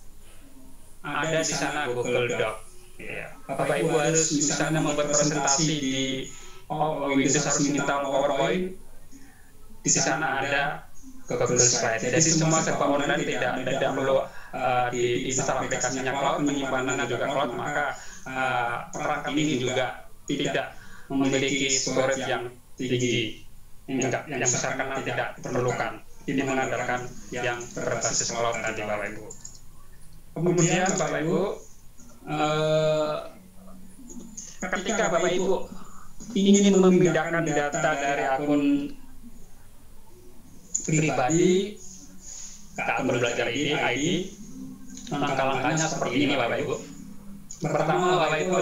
Ada di sana Google Doc. Ya. Bapak Ibu harus misalnya membuat presentasi di Windows, harus menginstal PowerPoint. Di sana ada Google Slide. Jadi semua serba online, tidak perlu diinstal aplikasinya cloud, penyimpanannya juga cloud, maka perangkat ini juga tidak memiliki storage yang tinggi, yang besar karena tidak diperlukan. Ini mengandalkan yang berbasis cloud tadi Bapak Ibu. Kemudian Bapak Ibu, ketika Bapak Ibu ingin memindahkan data dari akun pribadi ke akun belajar ID, langkah-langkahnya seperti ini Bapak Ibu. Pertama Bapak Ibu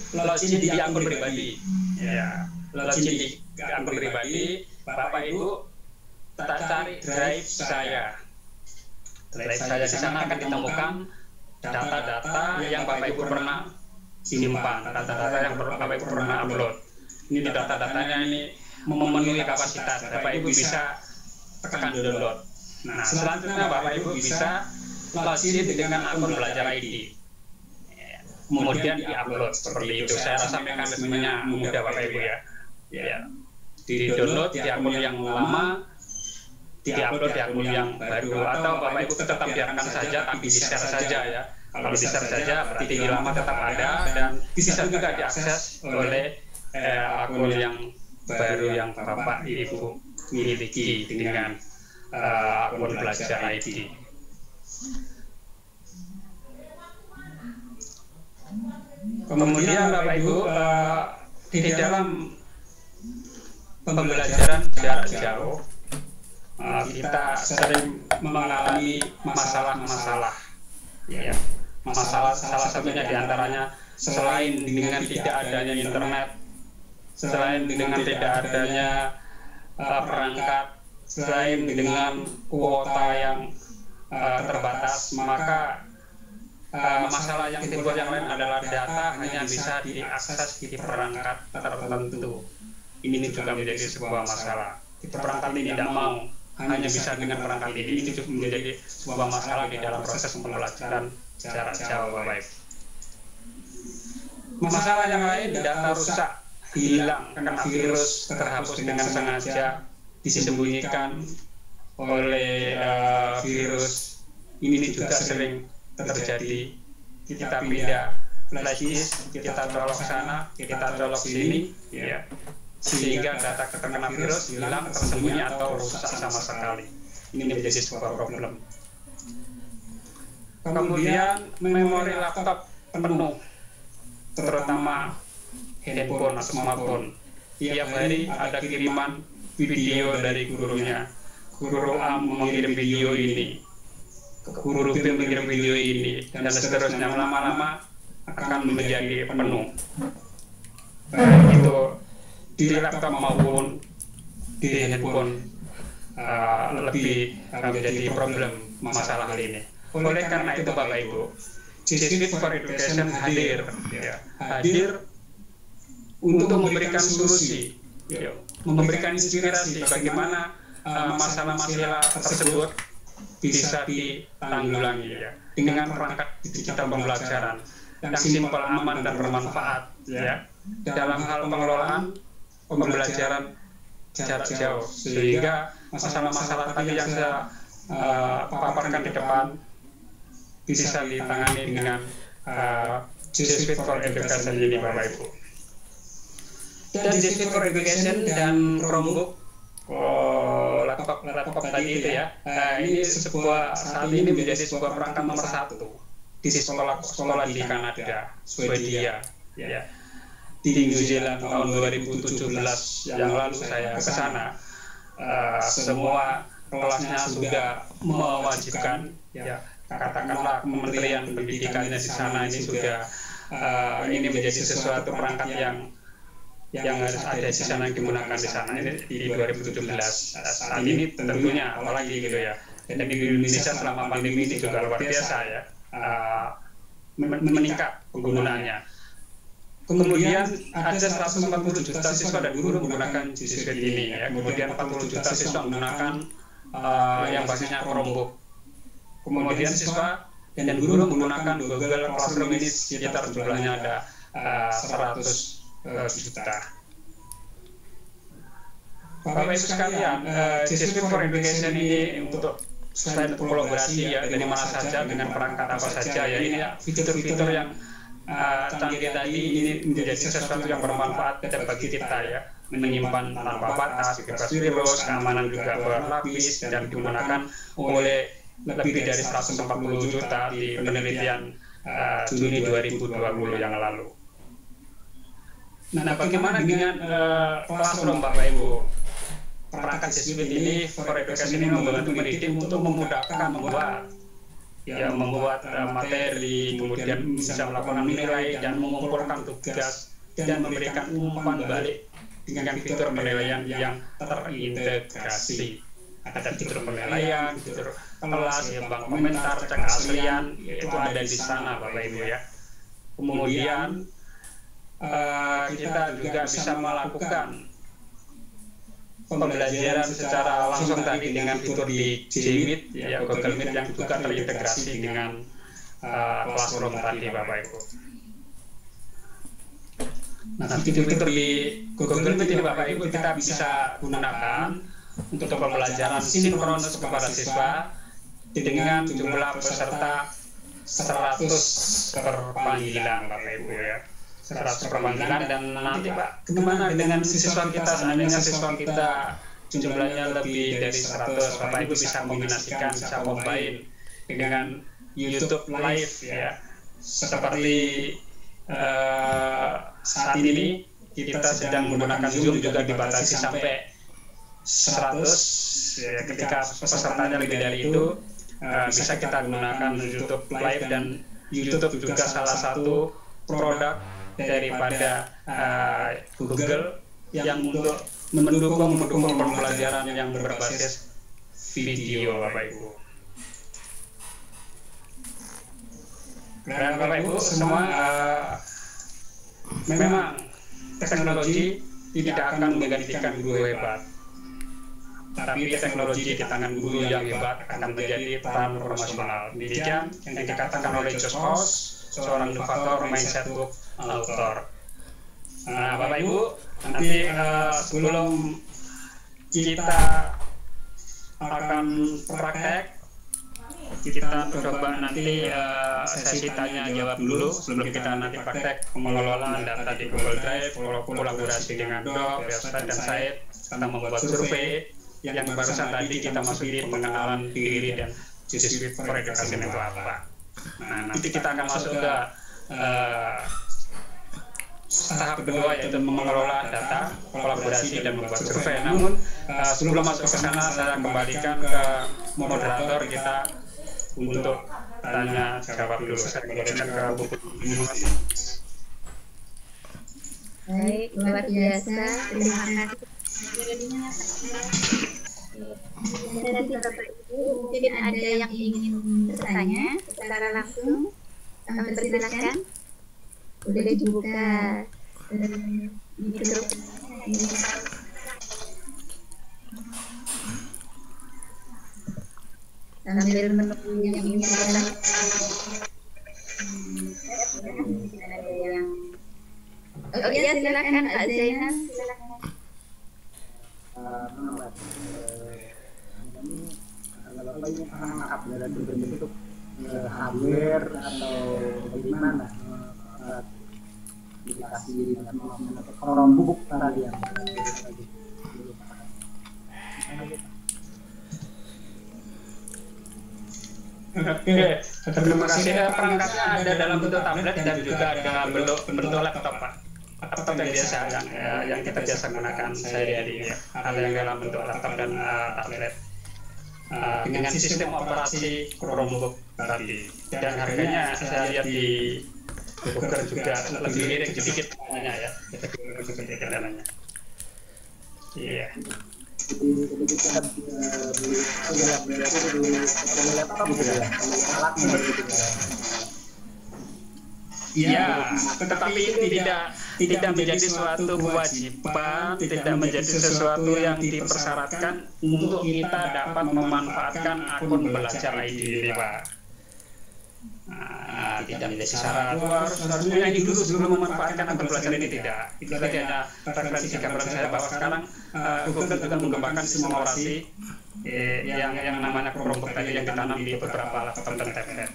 login di akun pribadi. Ya, login di akun pribadi, Bapak Ibu cari drive saya. Drive saya di sana akan ditemukan data-data yang Bapak Ibu pernah simpan, data-data yang Bapak Ibu pernah upload. Ini data-datanya ini memenuhi kapasitas. Bapak Ibu bisa tekan download. Nah, selanjutnya Bapak Ibu bisa login dengan akun belajar ID. Kemudian di-upload seperti itu. Saya rasa mekanismenya mudah Bapak Ibu ya. Ya. Di-download di akun yang lama, di-upload di akun yang baru, atau Bapak Ibu tetap biarkan saja tapi di-share saja ya. Kalau di-share saja berarti di lama tetap ada dan bisa juga diakses oleh akun yang baru yang Bapak Ibu miliki dengan akun belajar ID. Kemudian Bapak Ibu di dalam pembelajaran jarak jauh kita sering mengalami masalah-masalah. Ya, masalah salah satunya diantaranya selain dengan tidak adanya internet, selain dengan tidak adanya perangkat, selain dengan kuota yang terbatas, maka masalah yang timbul yang lain adalah data hanya bisa diakses di perangkat tertentu. Ini juga menjadi sebuah masalah. Perangkat ini tidak mau hanya bisa dengan perangkat ini juga menjadi sebuah masalah di dalam proses pembelajaran jarak jauh Bapak Ibu. Masalah yang lain, data rusak, hilang, kena virus, terhapus dengan sengaja, disembunyikan oleh virus. Ini juga sering terjadi. Kita pindah flash disk, kita colok sana, kita colok sini, ya, sehingga data terkena virus hilang, tersembunyi atau rusak sama sekali. ini menjadi sebuah problem. Kemudian memori laptop penuh, terutama handphone atau smartphone. Tiap hari ada kiriman video dari gurunya. Guru A mengirim video ini, guru B mengirim video ini, dan seterusnya. Lama-lama akan menjadi penuh. Baik itu di laptop maupun di handphone lebih menjadi problem masalah hal ini. Oleh karena itu Bapak Ibu, Jesuit for Education hadir untuk memberikan solusi, memberikan inspirasi bagaimana masalah-masalah tersebut bisa ditanggulangi dengan perangkat digital pembelajaran yang simpel, aman, dan bermanfaat dalam hal pengelolaan pembelajaran jarak jauh, sehingga masalah-masalah tadi yang saya paparkan di depan bisa ditangani dengan Jesuit for Education ini Bapak Ibu. Dan Jesuit for Education dan Chromebook laptop tadi itu ini saat ini menjadi sebuah perangkat nomor 1 di sekolah di Kanada, Swedia, di New Zealand tahun 2017 yang lalu saya ke sana. Semua kelasnya sudah mewajibkan, katakanlah Kementerian Pendidikannya di sana ini sudah ini menjadi sesuatu perangkat yang harus ada di sana, yang digunakan di sana ini di 2017. Saat ini tentunya apalagi gitu dan di Indonesia selama pandemi ini juga luar biasa meningkat penggunaannya. Kemudian ada 140 juta siswa dan guru menggunakan Jesuit ini kemudian 40 juta siswa menggunakan yang basisnya Chromebook. Kemudian siswa dan guru menggunakan Google Classroom ini sekitar jumlahnya ada 100 juta. Bapak Ibu sekalian, Jesuit for Education ini untuk selain kolaborasi dari mana saja dengan perangkat apa saja ini fitur-fitur yang canggih tadi ini menjadi sesuatu yang bermanfaat bagi kita menyimpan tanpa batas, bebas virus, keamanan juga berlapis dan digunakan oleh lebih dari 140 juta di penelitian Juni 2020 yang lalu. Nah, bagaimana dengan Classroom Bapak Ibu? Perangkat Jesuit ini for Education ini membantu pendidik untuk memudahkan membuat materi, kemudian bisa melakukan nilai dan mengumpulkan tugas dan memberikan umpan balik dengan fitur penilaian yang terintegrasi. Ada fitur penilaian, fitur kelas, bank komentar, cek keaslian, itu ada di sana Bapak Ibu Kemudian kita juga bisa melakukan pembelajaran secara langsung tadi dengan fitur di Gmeet, Google Meet yang juga terintegrasi dengan Classroom tadi Bapak Ibu. Nah, fitur-fitur di Google Meet ini Bapak Ibu kita bisa gunakan untuk pembelajaran sinkronus kepada siswa dengan jumlah peserta 100 per panggilan Bapak Ibu 100 per panggilan. Dan nanti Pak, gimana dengan siswa kita? Seandainya siswa kita jumlahnya lebih dari 100, Bapak Ibu bisa kombinasikan, bisa combine dengan YouTube Live seperti saat ini kita sedang menggunakan Zoom juga dibatasi sampai 100 ketika pesertanya lebih dari itu bisa kita gunakan YouTube Live. Dan YouTube juga salah satu produk daripada Google yang untuk mendukung pembelajaran yang berbasis video Bapak Ibu. Dan Bapak Ibu semua, memang teknologi tidak akan menggantikan guru hebat, tapi teknologi di tangan guru yang hebat akan menjadi transformasional. Demikian yang dikatakan oleh Josh House, seorang inovator mindset book author. Nah, Bapak Ibu, nanti sebelum kita akan praktek, kita coba nanti sesi tanya jawab dulu sebelum kita nanti praktek pengelolaan data di Google Drive, kolaborasi dengan Doc, Biostat, dan Said, kita membuat survei yang barusan tadi kita masuki pengenalan diri dan Jesuit for Education itu apa. Nah, nanti kita akan masuk ke tahap kedua, yaitu mengelola data, kolaborasi, dan membuat survei. Namun sebelum masuk ke sana, saya kembalikan ke moderator kita untuk tanya jawab dulu. Saya kembalikan ke buku. Baik, luar biasa. Terima kasih. Jadi Bapak Ibu, mungkin ada yang ingin bertanya secara langsung, kami persilakan. Boleh dibuka mikrofon. Sambil menunggu yang ingin bertanya. Ada yang oh iya, silakan Pak Zainal, silakan. Kalau Bapak ini pernah menangkap dalam bentuk hardware atau bagaimana aplikasi atau Chromebook tadi yang Oke, terima kasih. Perangkatnya ada dalam bentuk tablet dan juga ada bentuk laptop, Pak. Laptop yang biasa, yang kita biasa gunakan sehari-hari, ya. Ada yang dalam bentuk laptop dan tablet. Dengan sistem operasi Chromebook tadi. Dan harganya saya lihat di Google juga lebih miring sedikit namanya, ya. Sedikit namanya. Iya. Ya, tetapi tidak menjadi suatu kewajiban, tidak menjadi sesuatu yang dipersyaratkan untuk kita dapat memanfaatkan akun belajar ID ini, Pak. Nah, tidak menjadi syarat. Harusnya ini dulu sebelum memanfaatkan akun belajar ini, tidak. Itu tadi hanya referensi gambaran saya bahwa sekarang Google juga mengembangkan sistem operasi yang namanya Chromebook tadi yang ditanam di beberapa laptop dan tablet.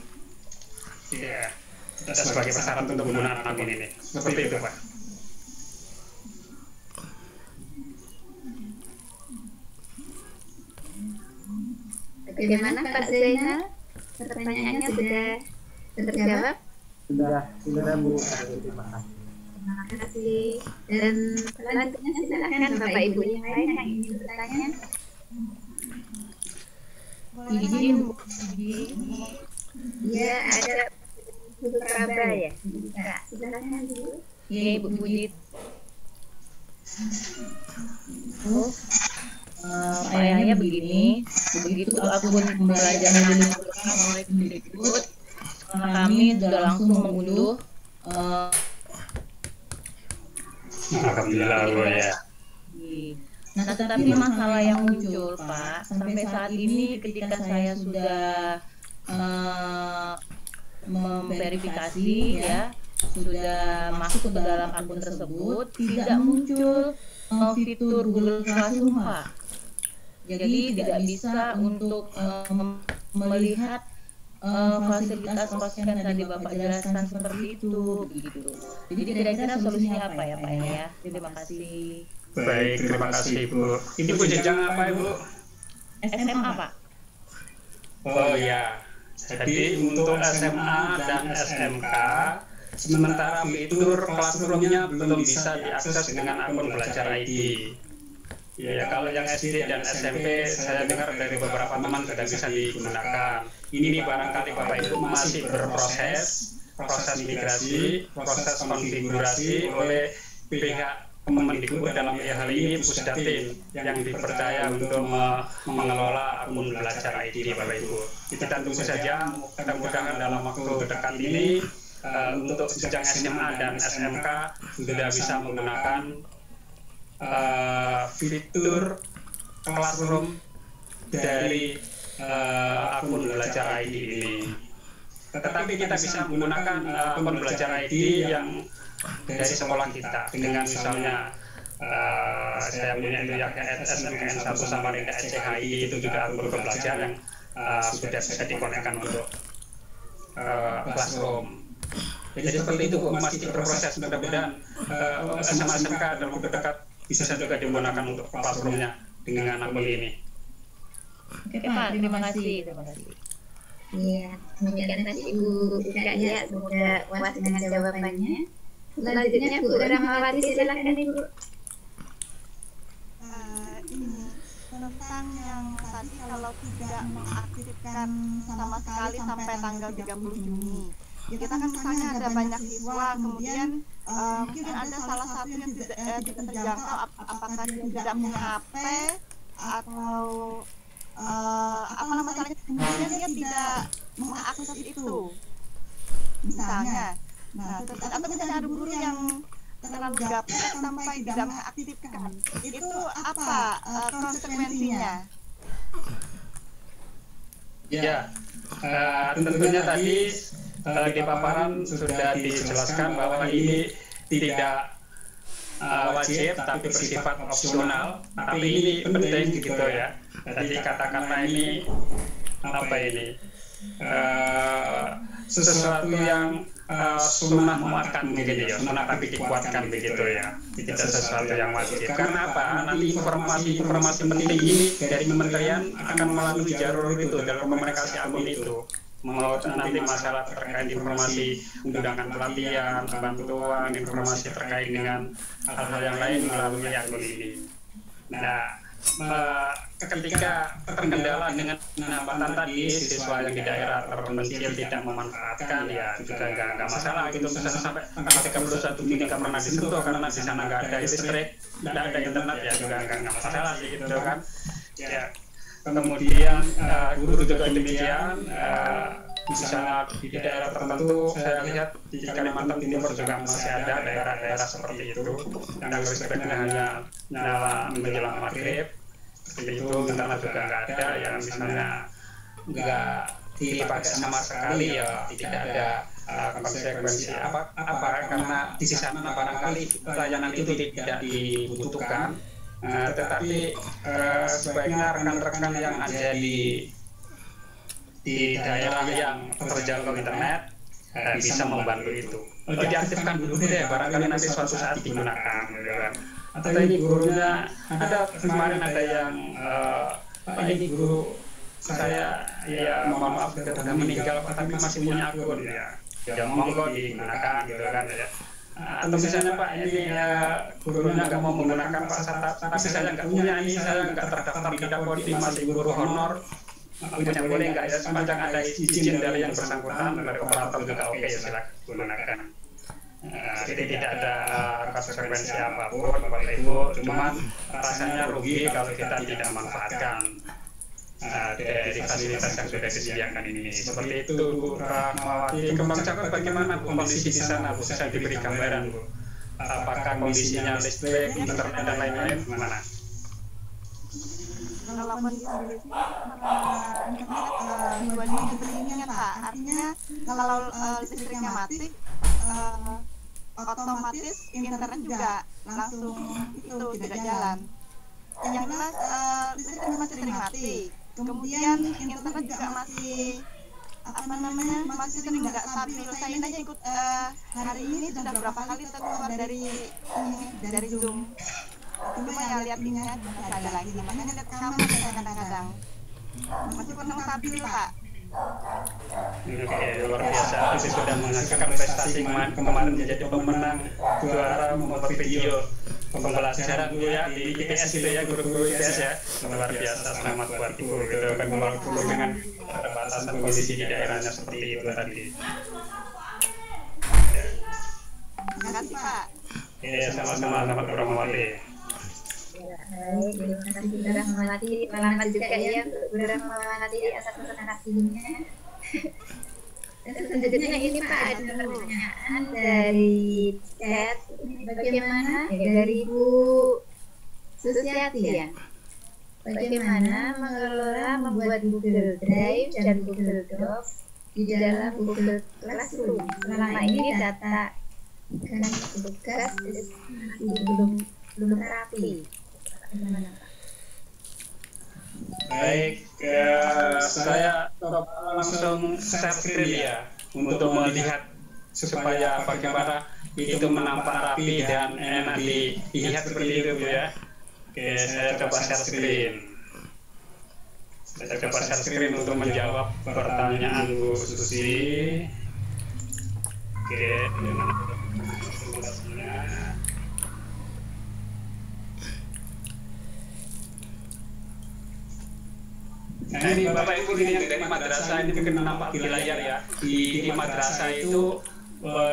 Iya. Sebagai persyarat untuk menggunakan akun ini. Seperti itu, Pak. Bagaimana Pak Zainal? Pertanyaannya sudah terjawab? Sudah Bu. Terima kasih. Terima kasih. Dan selanjutnya silakan Bapak Ibu yang lain yang ingin bertanya. Izin, ya ada Surabaya. Silakan dulu. Iya, Ibu Bujit. Kayaknya begini, begitu akun pembelajaran diluncurkan oleh Kemdikbud, kami sudah langsung mengunduh. Alhamdulillah, ya. Nah, tetapi masalah yang muncul, Pak, sampai saat ini ketika saya sudah memverifikasi, ya, sudah masuk ke dalam akun tersebut, tidak muncul fitur Google Classroom, Pak. Jadi tidak bisa untuk melihat fasilitas kos yang tadi Bapak jelaskan seperti itu, begitu. Jadi kira-kira solusinya apa ya, Pak ya? Terima kasih. Baik, terima kasih Ibu. Ibu jenjang apa, Ibu? SMA, Pak. Oh ya. Jadi untuk SMA dan SMK, sementara fitur Classroom-nya belum bisa diakses dengan akun belajar ID. Ya, kalau yang SD dan SMP saya dengar dari beberapa teman sudah bisa digunakan. Ini barangkali Bapak Ibu masih proses migrasi, proses konfigurasi oleh pihak Kemendikbud dalam hal ini Pusdatin yang dipercaya untuk mengelola akun belajar ID Bapak Ibu. Kita tunggu saja, mudah-mudahan dalam waktu dekat ini untuk jenjang SMA dan SMK sudah bisa menggunakan fitur Classroom dari akun belajar ID ini. Tetapi kita bisa menggunakan akun belajar ID yang dari sekolah kita dengan misalnya saya punya itu yang SMKN 1 Samarinda SCHI, itu juga akun belajar yang sudah bisa dikonekkan untuk Classroom. Jadi seperti itu masih berproses, mudah-mudahan SMA SMK dalam waktu dekat bisa juga digunakan untuk Classroom-nya dengan akun ini. Oke Pak, terima kasih. Iya, demikian tadi Ibu Ika ya, semoga puas dengan jawabannya. Selanjutnya Bu Rahmawati, silakan Ibu. Ini tentang yang tadi kalau tidak mengaktifkan sama sekali sampai tanggal 30 Juni. Kita kan misalnya ada banyak siswa, kemudian mungkin ada salah satu yang tidak terjangkau, apakah dia tidak punya HP atau apa namanya, kemudian dia tidak mengakses itu, misalnya. Nah, atau misalnya ada guru yang terlalu gaptek sampai tidak mengaktifkan, itu apa konsekuensinya? Ya, tentunya tadi di paparan sudah dijelaskan bahwa ini tidak wajib tapi bersifat opsional, tapi ini penting gitu ya. Jadi kata-kata ini apa ini sesuatu yang sunnah muakkad begitu ya, sunnah tapi dikuatkan begitu ya, tidak sesuatu yang wajib. Karena apa? Nanti informasi penting ini dari kementerian akan melalui jalur itu dalam komunikasi akun itu. Mau nanti masalah terkait informasi undangan pelatihan, bantuan, informasi terkait dengan hal-hal yang lain melalui akun ini. Nah, ketika terkendala dengan hambatan tadi, siswa yang di daerah terpencil tidak memanfaatkan, ya juga nggak masalah gitu. Misalnya sampai tanggal 31 Juni nggak pernah disentuh karena di sana nggak ada listrik, nggak ada internet, ya juga nggak masalah sih gitu kan. Ya, kemudian guru juga demikian. Misalnya di daerah tertentu, saya lihat di Kalimantan Timur juga masih ada daerah-daerah seperti itu yang listriknya hanya nyala menjelang maghrib, seperti itu. Internet juga nggak ada, yang misalnya nggak dipakai sama sekali, ya tidak ada konsekuensi apa karena di sana barangkali layanan itu tidak dibutuhkan. Tetapi sebaiknya rekan-rekan yang ada di daerah yang terjangkau internet bisa membantu itu. Diaktifkan dulu deh, barangkali nanti suatu saat digunakan, gitu kan. Atau ini gurunya ada kemarin ada yang Pak ini guru saya ya mohon maaf sudah meninggal tapi masih punya akun ya monggo digunakan gitu kan ya. Atau misalnya Pak ini gurunya nggak mau menggunakan Pak tapi saya nggak punya, ini saya nggak terdaftar di Dapodi, masih guru honor, punya boleh nggak ya, sepanjang ada izin dari yang bersangkutan dari operator juga oke, ya silakan gunakan. Jadi tidak ada konsekuensi apapun Bapak Ibu, cuman rasanya rugi kalau kita tidak memanfaatkan dari fasilitas yang sudah disediakan ini. Seperti itu Bu Rahmawati. Kembang Cakot bagaimana kondisi di sana Bu? Saya diberi gambaran Bu. Apakah kondisinya listrik, internet dan lain-lain gimana? Kalau kondisi di sini internet 2 jam sebelumnya Pak, artinya kalau listriknya mati otomatis internet juga langsung itu tidak jalan. Yang jelas listrik masih sering mati, kemudian internet juga masih masih sering nggak stabil. Saya aja ikut hari ini sudah berapa kali keluar dari Zoom. Cuma ya lihat linknya bisa ada lagi, namanya lihat kamar saya kadang-kadang masih kurang stabil Pak. Oke, luar biasa. Saya sudah menghasilkan prestasi kemarin menjadi pemenang juara membuat video pembelajaran Bu ya di IPS itu ya, guru-guru IPS ya. Luar biasa, selamat buat Ibu gitu kan, walaupun dengan keterbatasan kondisi di daerahnya seperti itu tadi. Terima kasih Pak. Iya, sama-sama Pak Rahmawati. Baik, terima kasih Bu Rahmawati. Selamat juga ya Bu Rahmawati atas presentasinya. Dan selanjutnya ini Pak ada pertanyaan dari chat. Bagaimana dari Bu Susiati ya? Bagaimana mengelola membuat Google Drive dan Google Docs di dalam Google Classroom? Selama ini data dan tugas masih belum terapi. Baik, saya langsung share screen ya untuk melihat supaya bagaimana itu menampak rapi dan enak dilihat seperti itu Bu ya. Oke, saya coba share screen. Saya coba share screen untuk menjawab pertanyaan Bu Susi. Oke, dengan presentasinya. Nah ini Bapak Ibu, ini yang dari madrasah ini mungkin nampak di layar ya. Di madrasah itu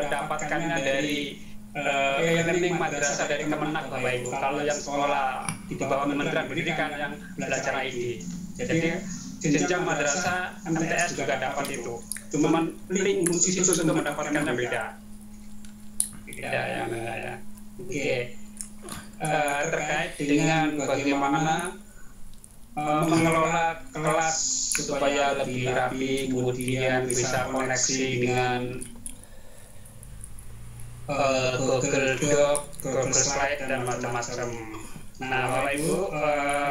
dapatkannya dari e-learning madrasah dari Kemenak Bapak Ibu. Kalau yang sekolah di bawah Kementerian Pendidikan yang belajar ID. Jadi jenjang madrasah MTS juga dapat itu. Cuman link khusus untuk mendapatkannya beda. Beda ya. Oke. Terkait dengan bagaimana mengelola kelas supaya lebih rapi, kemudian bisa koneksi dengan Google Doc, Google Slide dan macam-macam. Nah, Bapak Ibu,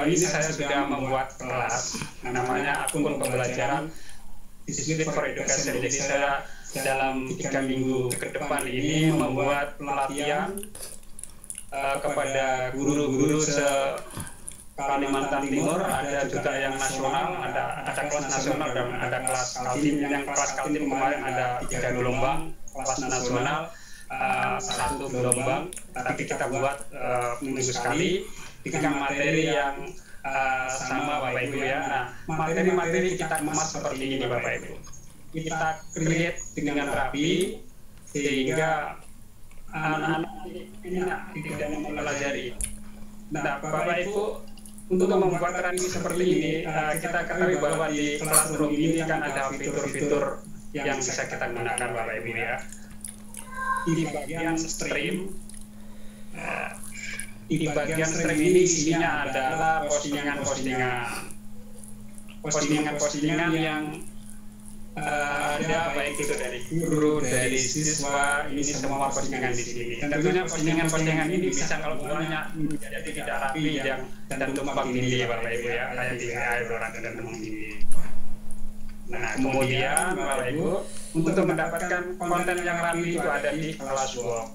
ini saya sudah membuat kelas, namanya akun pembelajaran Discipline for Education. Jadi saya dalam 3 minggu ke depan ini membuat pelatihan kepada guru-guru Kalimantan Timur, ada juga yang nasional, ada kelas nasional dan ada kelas Kaltim. Yang kelas Kaltim kemarin ada 3 gelombang, kelas nasional 1 gelombang, tapi kita buat minggu sekali dengan materi yang sama Bapak Ibu ya. Nah, materi-materi kita kemas seperti ini Bapak Ibu. Kita create dengan rapi sehingga anak-anak ini tidak mempelajari. Nah, Bapak Ibu, untuk membuat ranking seperti ini, kita ketahui bahwa di Classroom ini kan ada fitur-fitur yang bisa kita gunakan Bapak Ibu ya. Di bagian stream, ini isinya adalah postingan yang ada baik itu dari guru, dari siswa, ini semua postingan di sini. Tentunya postingan ini bisa kalau banyak jadi tidak rapi dan tumpang tindih Bapak Ibu ya, kayak di WA orang dan tumpang tindih. Nah, kemudian Bapak Ibu, untuk mendapatkan konten yang rapi itu ada di Classwork.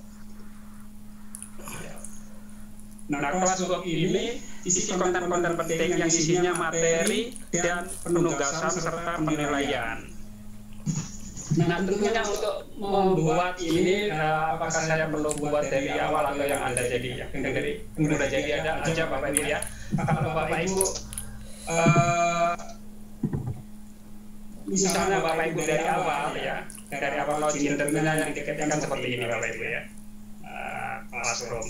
Nah, Classwork ini isi konten-konten penting yang isinya materi dan penugasan serta penilaian. Nah, tentunya untuk membuat ini, apakah saya perlu buat dari awal atau yang ada jadi udah jadi ada aja Bapak Ibu ya. Kalau Bapak Ibu misalnya Bapak Ibu dari awal ya, dari awal login, tentunya yang diketikkan seperti ini Bapak Ibu ya, Classroom.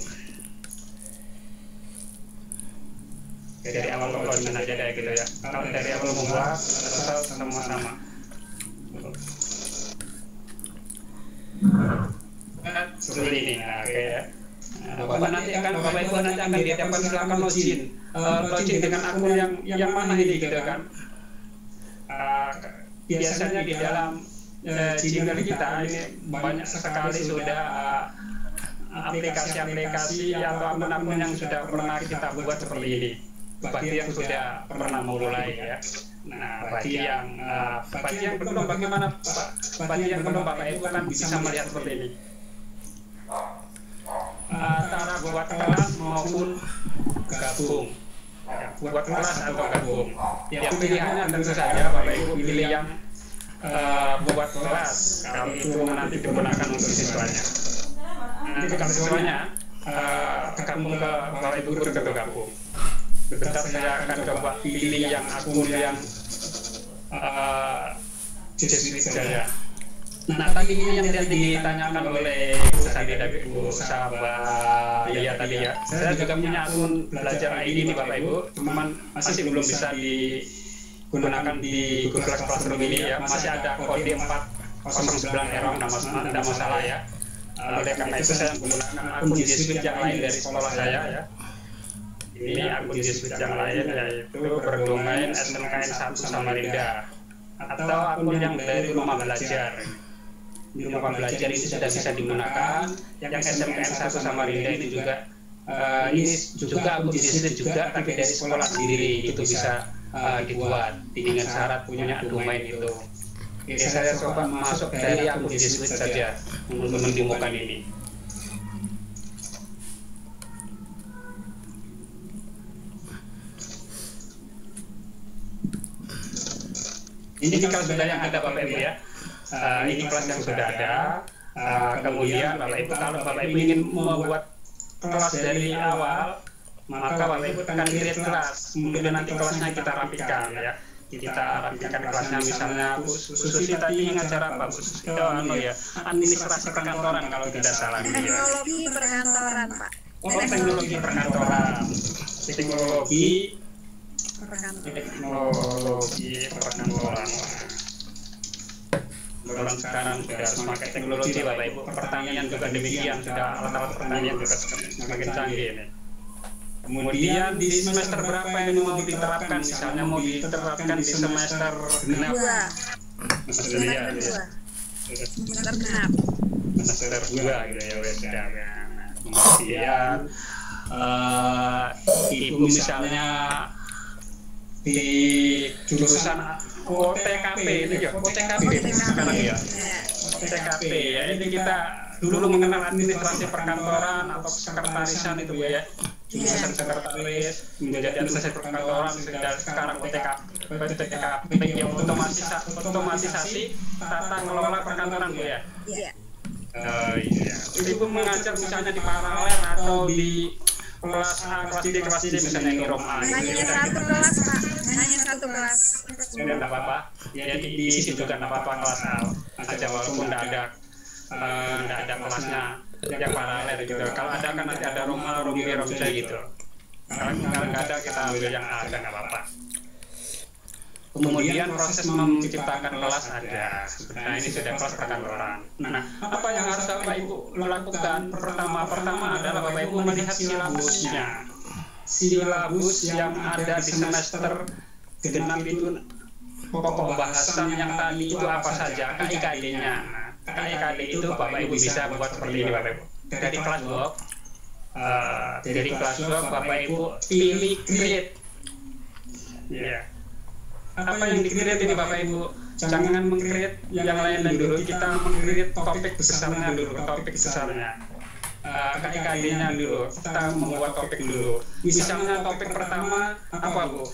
Dari awal login aja kayak gitu ya. Kalau dari awal membuat sama-sama. Seperti ini, nah, kayak Bapak nanti akan Bapak Ibu nanti akan dihadapkan silakan login dengan akun yang mana ini gitu kan. Biasanya di dalam Gmail kita ini banyak sekali sudah aplikasi-aplikasi atau akun-akun yang sudah pernah kita buat seperti ini. Bagi yang sudah pernah mulai ya. Nah, bagi yang belum bagaimana Pak? Bagi yang belum Bapak Ibu kan bisa melihat seperti ini. Antara buat kelas maupun gabung. Ya, buat kelas atau gabung. Ya, pilihannya tentu saja Bapak Ibu pilih yang buat kelas kalau itu nanti digunakan untuk siswanya. Nanti kalau siswanya gabung ke Bapak Ibu ke gabung. Bentar saya akan coba pilih yang akun yang Jesuit saja. Nah, tadi ini yang ditanyakan oleh Ibu Sandi dan Ibu Sahabat ya tadi ya. Saya juga punya akun belajar ID ini Bapak Ibu, cuman masih belum bisa digunakan di Google Classroom ini ya. Masih ada kode 409 error, tidak masalah ya. Oleh karena itu saya menggunakan akun Jesuit yang lain dari sekolah saya ya. Ini akun Jesuit yang lain yaitu berdomain SMKN 1 Samarinda atau akun yang dari rumah belajar. Di rumah belajar ini sudah bisa digunakan. Yang SMKN 1 Samarinda ini juga ini juga akun Jesuit juga tapi dari sekolah sendiri itu bisa dibuat dengan syarat punya domain itu. Oke, saya coba masuk dari akun Jesuit saja untuk mendemokan ini. Ini kelas sudah yang ada Bapak Ibu ya. Ini kelas yang sudah ada. Kemudian Bapak Ibu, kalau Bapak Ibu ingin membuat kelas dari awal, maka Bapak Ibu akan create kelas. Kemudian nanti kelasnya kita rapikan ya. Kita rapikan kelasnya, misalnya Bu Susi tadi ngajar apa Bu Susi? Administrasi perkantoran kalau tidak salah. Teknologi perkantoran, Pak. Teknologi perkantoran. Teknologi perkantoran. Orang sekarang sudah harus pakai teknologi Bapak Ibu. Pertanian juga demikian, sudah alat-alat pertanian juga semakin canggih ini. Kemudian di semester berapa yang mau diterapkan? Misalnya mau diterapkan di semester genap. Semester genap. Semester 2 gitu ya wes ya. Kemudian Ibu misalnya di jurusan OTKP itu ya, OTKP sekarang ya. OTKP ya, ini kita dulu mengenal administrasi perkantoran atau sekretarisan itu Bu ya. Jurusan sekretaris menjadi administrasi perkantoran, sekarang OTKP yang otomatisasi tata kelola perkantoran Bu ya. Iya. Ibu mengajar misalnya di paralel atau di kelas A, kelas D, kelas C misalnya yang Rom A. Hanya satu kelas Pak, hanya satu kelas. Tidak apa-apa, ya di situ juga tidak apa-apa kelas A aja walaupun tidak ada kelasnya yang paralel gitu. Kalau ada kan nanti ada Rom A, Rom B, Rom C gitu. Kalau nggak ada kita ambil yang A aja nggak apa-apa. Kemudian proses menciptakan kelas ada. Nah ini sudah kelas perkantoran. Nah apa yang harus Bapak Ibu lakukan? Pertama adalah Bapak Ibu melihat silabusnya. Silabus yang ada di semester genap itu pokok bahasan yang tadi itu apa saja, KIKD-nya. KIKD itu Bapak Ibu bisa buat seperti ini Bapak Ibu. Dari kelas blog, Bapak Ibu pilih create. Ya. Apa yang di-create ini Bapak Ibu? Jangan meng-create yang lain dulu, kita meng-create topik besarnya dulu, topik besarnya. KIKD-nya dulu, kita membuat topik dulu. Misalnya topik pertama apa Bu?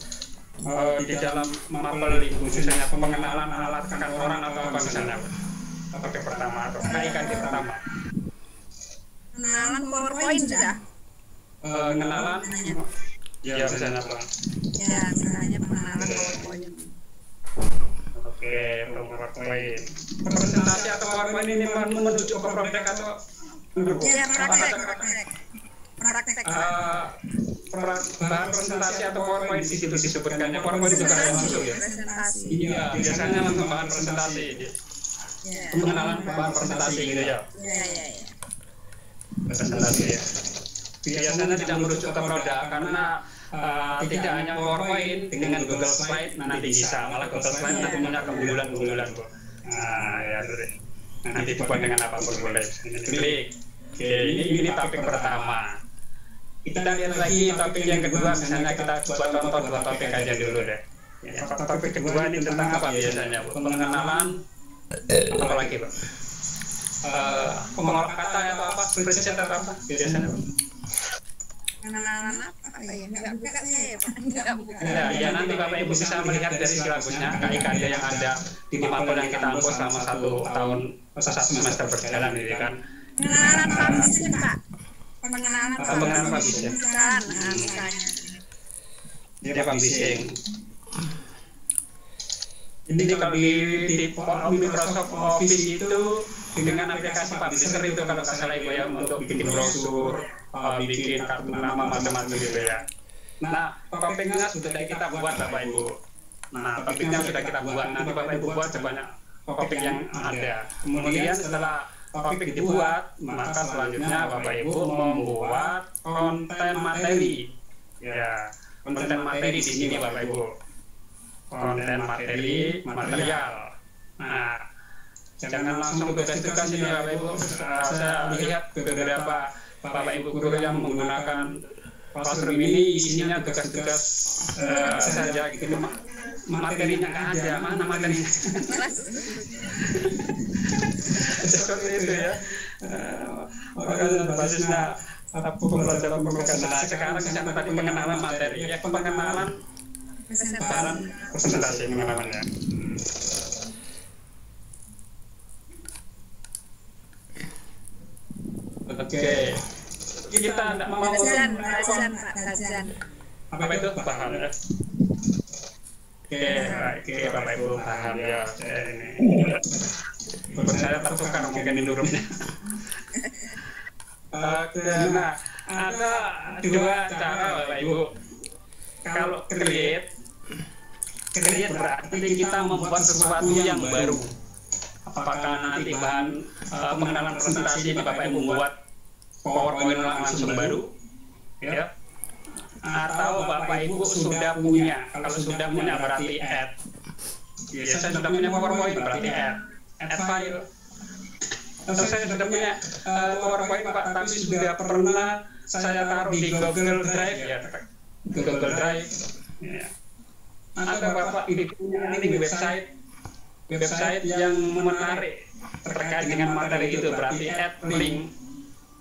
Di dalam mapel Ibu, misalnya pengenalan alat perkantoran atau apa misalnya? Topik pertama atau KIKD pertama. Pengenalan PowerPoint sudah. Pengenalan ya misalnya apa? Ya, misalnya pengenalan PowerPoint. Oke, PowerPoint. Presentasi atau PowerPoint ini menuju ke praktek atau ya, praktek. Bahan presentasi atau PowerPoint di situ disebutkannya PowerPoint juga ada masuk ya? Iya, biasanya langsung bahan presentasi. Pengenalan bahan presentasi gitu ya? Iya. Presentasi ya. Biasanya tidak merujuk ke produk karena tidak hanya PowerPoint, dengan Google Slide nanti bisa, malah Google Slide nanti punya keunggulan-keunggulan Bu. Nah ya deh, nanti dibuat dengan apapun boleh. Klik. Oke, ini topik pertama. Kita lihat lagi topik yang kedua, misalnya kita buat contoh 2 topik aja dulu deh. Ya, topik kedua ini tentang apa biasanya Bu? Pengenalan apa lagi Bu? Pengolah kata atau apa? Spreadsheet atau apa biasanya Bu? Pengenalan apa ya? Enggak buka saya, Pak. Ya nanti Bapak Ibu bisa melihat dari silabusnya KIKD yang ada di mapel yang kita ambil selama 1 tahun, 1 semester berjalan ini kan. Pengenalan publishing, Pak. Pengenalan publishing. Misalnya. Dia publishing. Ini kalau di Microsoft Office itu dengan aplikasi publisher itu kalau nggak salah Ibu ya, untuk bikin brosur, bikin kartu nama macam-macam gitu ya. Nah topiknya sudah kita buat Bapak Ibu. Nah topiknya sudah kita buat, nanti Bapak Ibu buat sebanyak topik yang ada. Kemudian setelah topik dibuat, maka selanjutnya Bapak Ibu membuat konten materi. Ya, konten materi di sini Bapak Ibu. Konten materi, material. Nah, jangan langsung tugas-tugas ini Bapak Ibu. Saya lihat beberapa Bapak Ibu guru yang menggunakan classroom ini isinya tugas-tugas saja gitu. Materinya nggak ada, mana materinya? Seperti itu ya. Makanya basisnya pembelajaran pembelajaran. Nah, sekarang misalnya tadi pengenalan materi, ya pengenalan presentasi pengenalannya. kita tidak mau Kajian Pak, kajian. apa itu paham ya. Oke, Bapak Ibu paham ya. Ini saya tertukar mungkin ini hurufnya. Nah, ada dua cara Bapak Ibu. Kalau create berarti kita membuat sesuatu yang baru. Apakah nanti bahan pengenalan presentasi ini Bapak Ibu membuat PowerPoint langsung baru, ya? Atau Bapak Ibu sudah punya? Kalau sudah punya berarti add. Biasanya sudah punya PowerPoint berarti add file. Atau saya sudah punya PowerPoint Pak, tapi sudah pernah saya taruh di Google Drive ya, Google Drive. Ya. Ada Bapak punya ini website yang menarik terkait dengan materi itu berarti add link.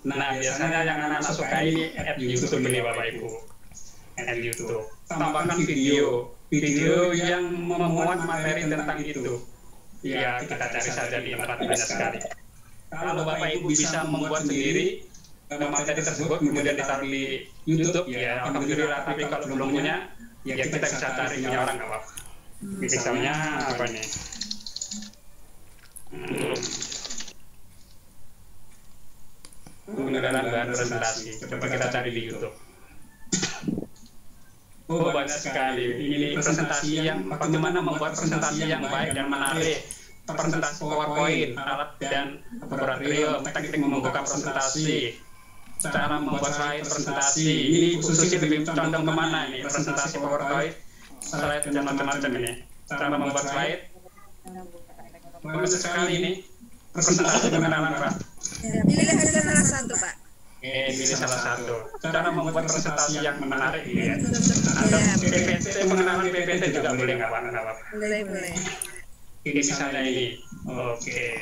Nah biasanya yang anak-anak suka ini add YouTube ini Bapak Ibu, add YouTube. Tambahkan video yang memuat materi tentang itu. Ya kita cari saja di tempat banyak sekali. Kalau Bapak Ibu bisa membuat sendiri materi tersebut kemudian ditaruh di YouTube ya alhamdulillah. Tapi kalau belum punya ya kita bisa cari punya orang nggak apa. Misalnya apa nih? Pengenalan bahan presentasi. Coba kita cari di YouTube. Oh banyak sekali. Ini presentasi yang bagaimana membuat presentasi yang baik dan menarik. Presentasi PowerPoint, alat dan laboratorium, teknik membuka presentasi, cara membuat slide presentasi. Ini khususnya lebih condong kemana ini? Presentasi PowerPoint, slide dan macam-macam ini. Cara membuat slide. Banyak sekali ini. Presentasi pengenalan Pak. Pilih saja salah satu Pak. Pilih salah satu. Cara membuat presentasi yang menarik ya. Atau PPT, pengenalan PPT juga boleh nggak Pak? Boleh. Ini misalnya ini. Oke.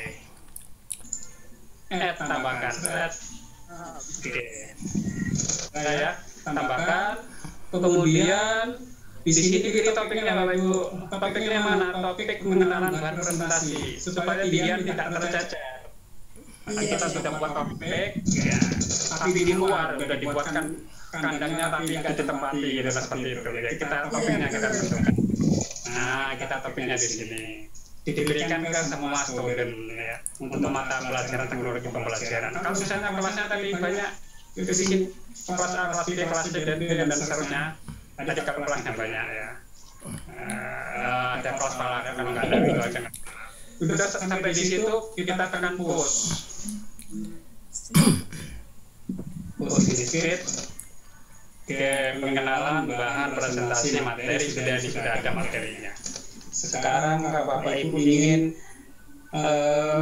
Tambahkan. Oke. Saya tambahkan. Kemudian di sini pilih topiknya Bapak Ibu. Topiknya mana? Topik pengenalan bahan presentasi supaya dia tidak tercecer. Kita sudah buat topik, ya. Tapi di luar sudah dibuatkan kandangnya tapi nggak ditempati gitu seperti itu. Ya, kita topiknya kita tentukan. Nah, kita topiknya di sini. Diberikan ke semua student ya untuk mata pelajaran teknologi pembelajaran. Kalau misalnya kelasnya tadi banyak bikin kelas A, kelas B, kelas C dan seterusnya. Ada kelasnya banyak ya. Ada kelas pelajaran kalau nggak ada itu aja. Sudah sampai di situ kita tekan push. Push sedikit. Ke pengenalan bahan presentasi materi sudah ada materinya. Sekarang Bapak Ibu ingin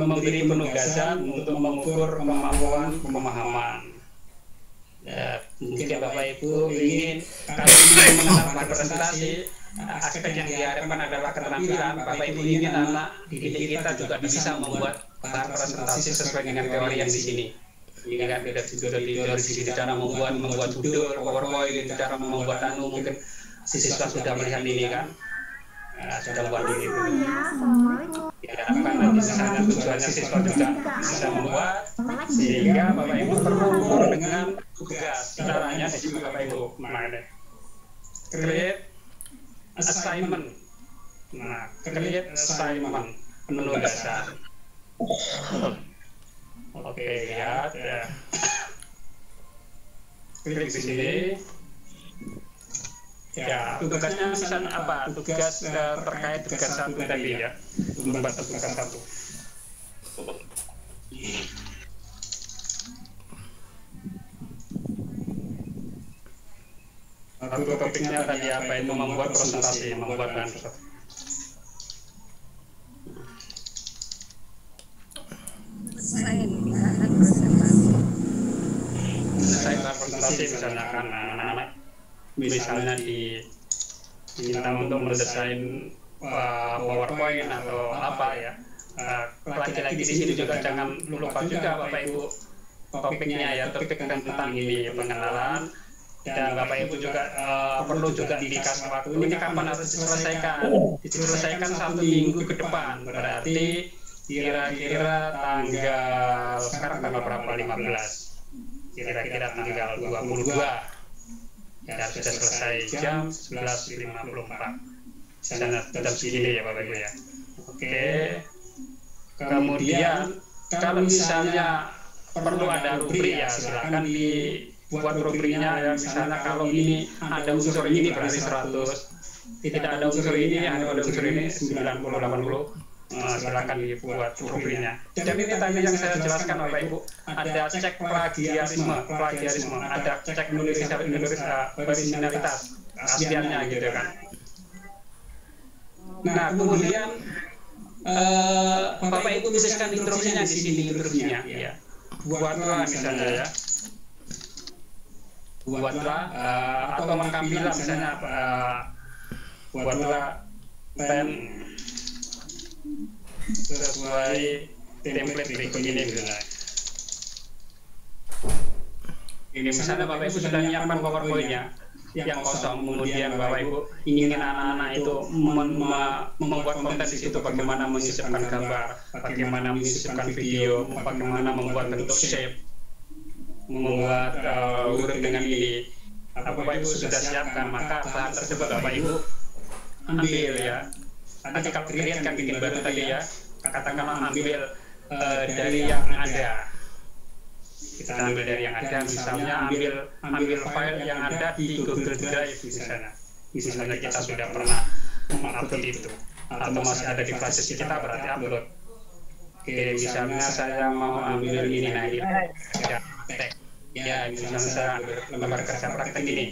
memberi penugasan untuk mengukur kemampuan pemahaman. Ya, mungkin Bapak Ibu ingin kalau ingin mengenal presentasi, aspek yang diharapkan adalah keterampilan. Bapak Ibu ingin anak didik kita juga bisa membuat bahan presentasi sesuai dengan teori yang di sini. Ini kan sudah dari sisi cara membuat judul, PowerPoint, cara membuat mungkin siswa sudah melihat ini kan. Sudah buat ini. Diharapkan nanti misalnya tujuannya siswa juga bisa membuat sehingga Bapak Ibu terukur dengan tugas. Caranya di sini Bapak Ibu create assignment. Nah, create assignment penugasan. Oke, lihat ya. Klik di sini. Ya, tugasnya misalnya apa? Tugas terkait tugas satu tadi ya. Membuat tugas satu. Topiknya tadi apa itu membuat presentasi, membuat bahan presentasi. Saya presentasi misalnya kan anak-anak misalnya diminta untuk mendesain PowerPoint atau apa ya. Lagi-lagi di sini juga jangan lupa juga Bapak Ibu topiknya ya, topik tentang ini pengenalan. Dan Bapak Ibu juga perlu juga dikasih waktu ini kapan harus diselesaikan 1 minggu ke depan, berarti kira-kira tanggal sekarang tanggal berapa, 15 kira-kira tanggal 22 dan sudah selesai jam 11.54. Sana tetap segini ya Bapak Ibu ya. Oke. Kemudian kalau misalnya perlu ada rubrik ya silakan dibuat rubriknya ya, misalnya kalau ini ada unsur ini berarti 100, tidak ada unsur ini ada unsur ini 90 80. Silakan dibuat rubriknya. Dan ini tadi yang saya jelaskan Bapak Ibu, ada cek plagiarisme, ada cek menulis originalitas asliannya gitu kan. Nah kemudian Bapak Ibu tuliskan instruksinya di sini, instruksinya ya. Buatlah misalnya ya, buatlah atau mengambillah misalnya buatlah pen sesuai template berikut ini misalnya. Ini misalnya Bapak Ibu sudah menyiapkan PowerPoint-nya yang kosong, kemudian Bapak Ibu ingin anak-anak itu membuat konten di situ, bagaimana menyisipkan gambar, bagaimana menyisipkan video, bagaimana membuat bentuk shape, membuat huruf dengan ini. Bapak Ibu sudah siapkan, maka bahan tersebut Bapak Ibu ambil ya. Nanti kalau create kan bikin baru tadi ya, katakanlah ambil dari yang ada. Kita ambil dari yang ada, misalnya ambil file yang ada di Google Drive misalnya kita sudah pernah mengupload itu atau masih ada di flash disk kita berarti upload. Oke, misalnya saya mau ambil ini, nah ini ya praktek ya, misalnya saya ambil lembar kerja praktek ini,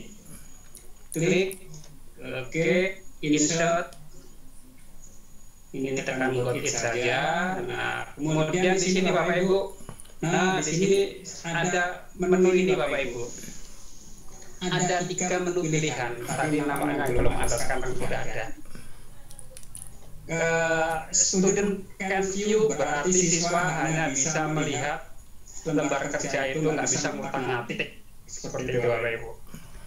klik, oke, insert, ini tekan login saja. Nah kemudian di sini Bapak Ibu, nah di sini ada menu ini Bapak Ibu, ada 3 menu pilihan, tadi namanya belum ada, sekarang sudah ada. Student can view berarti siswa hanya bisa melihat lembar kerja itu, nggak bisa ngutak-ngatik seperti itu Bapak Ibu.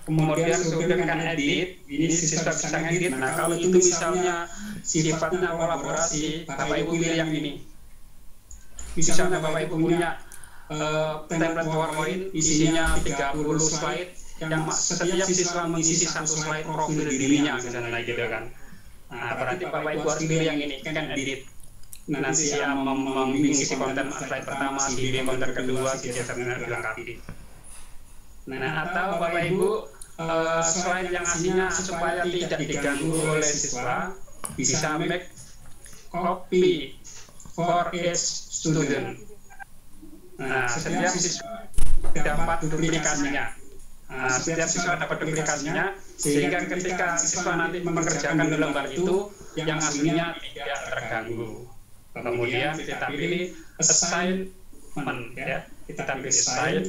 Kemudian student can edit, ini siswa bisa ngedit. Nah kalau itu misalnya sifatnya kolaborasi, Bapak Ibu pilih yang ini. Misalnya Bapak Ibu punya template PowerPoint isinya 30 slide, yang setiap siswa mengisi 1 slide profil dirinya misalnya gitu kan. Nah berarti Bapak Ibu harus pilih yang ini, can edit. Nanti yang mengisi konten slide pertama, si B konten kedua, si C dilengkapi. Nah atau Bapak Ibu slide yang aslinya supaya tidak diganggu oleh siswa, bisa make copy for each student. Nah setiap siswa dapat duplikasinya. Setiap siswa dapat duplikasinya, sehingga ketika siswa nanti mengerjakan lembar itu, yang aslinya tidak terganggu. Kemudian kita pilih assignment ya, kita pilih assign.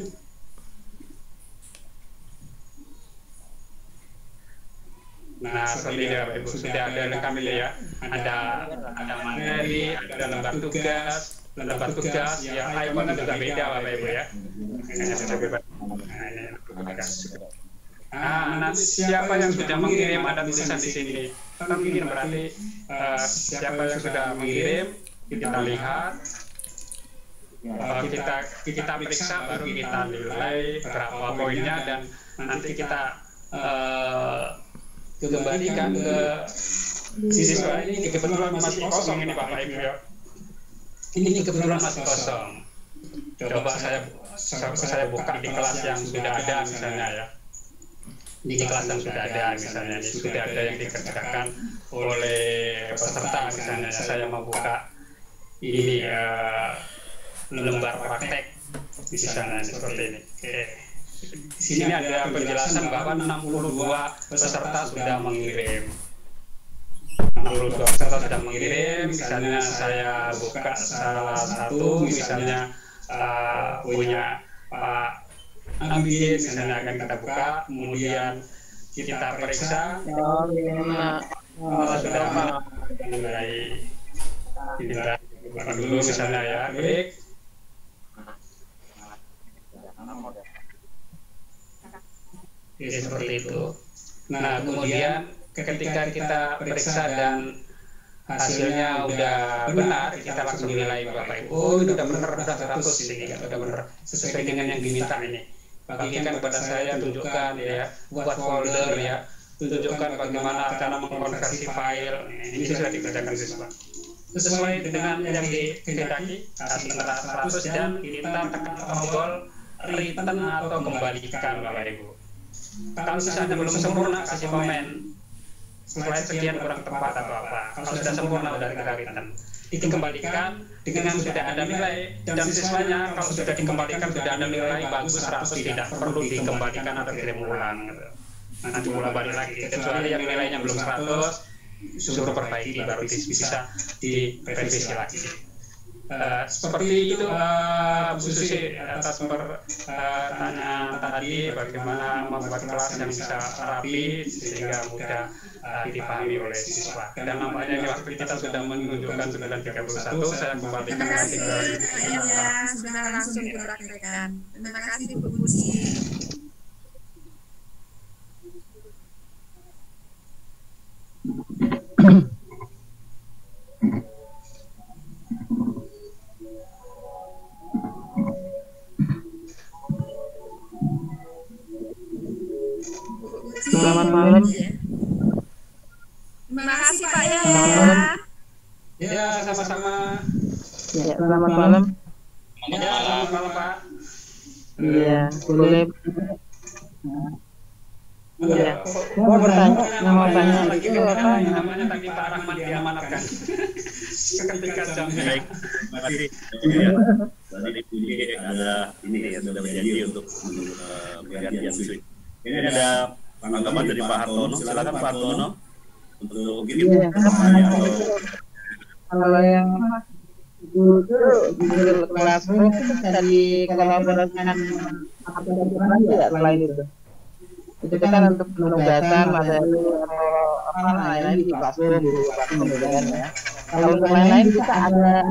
Nah seperti ini Bapak Ibu, sudah ada lengkap ya, ada materi, ada lembar tugas ya, ikonnya juga beda Bapak Ibu ya. Nah nanti siapa yang sudah mengirim, ada tulisan di sini, mengirim berarti siapa yang sudah mengirim, kita lihat, kita periksa, baru kita nilai berapa poinnya, dan nanti kita kembalikan ke siswa. Ini kebetulan masih kosong ini Bapak Ibu ya. Ini kebetulan masih kosong. Coba saya buka di kelas yang sudah ada misalnya ya. Di kelas yang sudah ada misalnya, ini sudah ada yang dikerjakan oleh peserta misalnya. Saya mau buka ini lembar praktek misalnya seperti ini. Oke. Di sini ada penjelasan bahwa 62 peserta sudah mengirim. 62 peserta sudah mengirim. Misalnya saya buka salah satu, misalnya punya Pak Ambil, misalnya akan kita buka, kemudian kita periksa. Sudah mulai kita buka dulu misalnya ya, klik. Seperti itu. Nah kemudian ketika kita periksa dan hasilnya udah benar, kita langsung nilai Bapak Ibu. Oh, itu udah benar, udah 100 ini, udah benar sesuai dengan yang diminta ini. bagikan kepada saya, tunjukkan ya, buat folder ya, tunjukkan bagaimana cara mengkonversi file. Ini sudah dikerjakan siswa. Sesuai dengan yang dikehendaki, kasih tengah 100 dan kita tekan tombol return atau kembalikan Bapak Ibu. Kalau misalnya belum sempurna, kasih komen. Slide sekian kurang tepat atau apa. Kalau sudah sempurna, sudah kita return. Dikembalikan dengan sudah ada nilai dan siswanya kalau sudah dikembalikan sudah ada nilai bagus 100, tidak perlu dikembalikan atau dikirim ulang. Nanti ulang balik lagi. Kecuali yang nilainya belum 100, suruh perbaiki baru bisa direvisi lagi. Seperti itu Bu Susi atas pertanyaan tadi, bagaimana membuat kelas yang bisa rapi sehingga mudah dipahami oleh siswa. Dan nampaknya ini waktu kita sudah menunjukkan 9.31, saya kembalikan lagi ke ya, sudah langsung dipraktekkan. Terima kasih Bu Puji. Selamat malam. Terima kasih Pak ya. Ya, sama-sama. Ya, selamat malam. Ya, selamat malam Pak. Iya, boleh. Iya. Mau bertanya, nama tanya itu apa? Namanya tadi Pak Rahman diamanatkan. Seketika jam. Baik, terima kasih. Ya, tadi ini ada ini ya sudah berjanji untuk mengganti yang sulit. Ini ada tanggapan dari Pak Hartono. Silakan Pak Hartono untuk mungkin Kalau yang Google Classroom itu bisa dikolaborasikan aplikasi lain ya selain itu. Itu kan untuk penugasan materi atau apa lain-lain di Classroom, kan ya. Kalau untuk lain-lain kita ada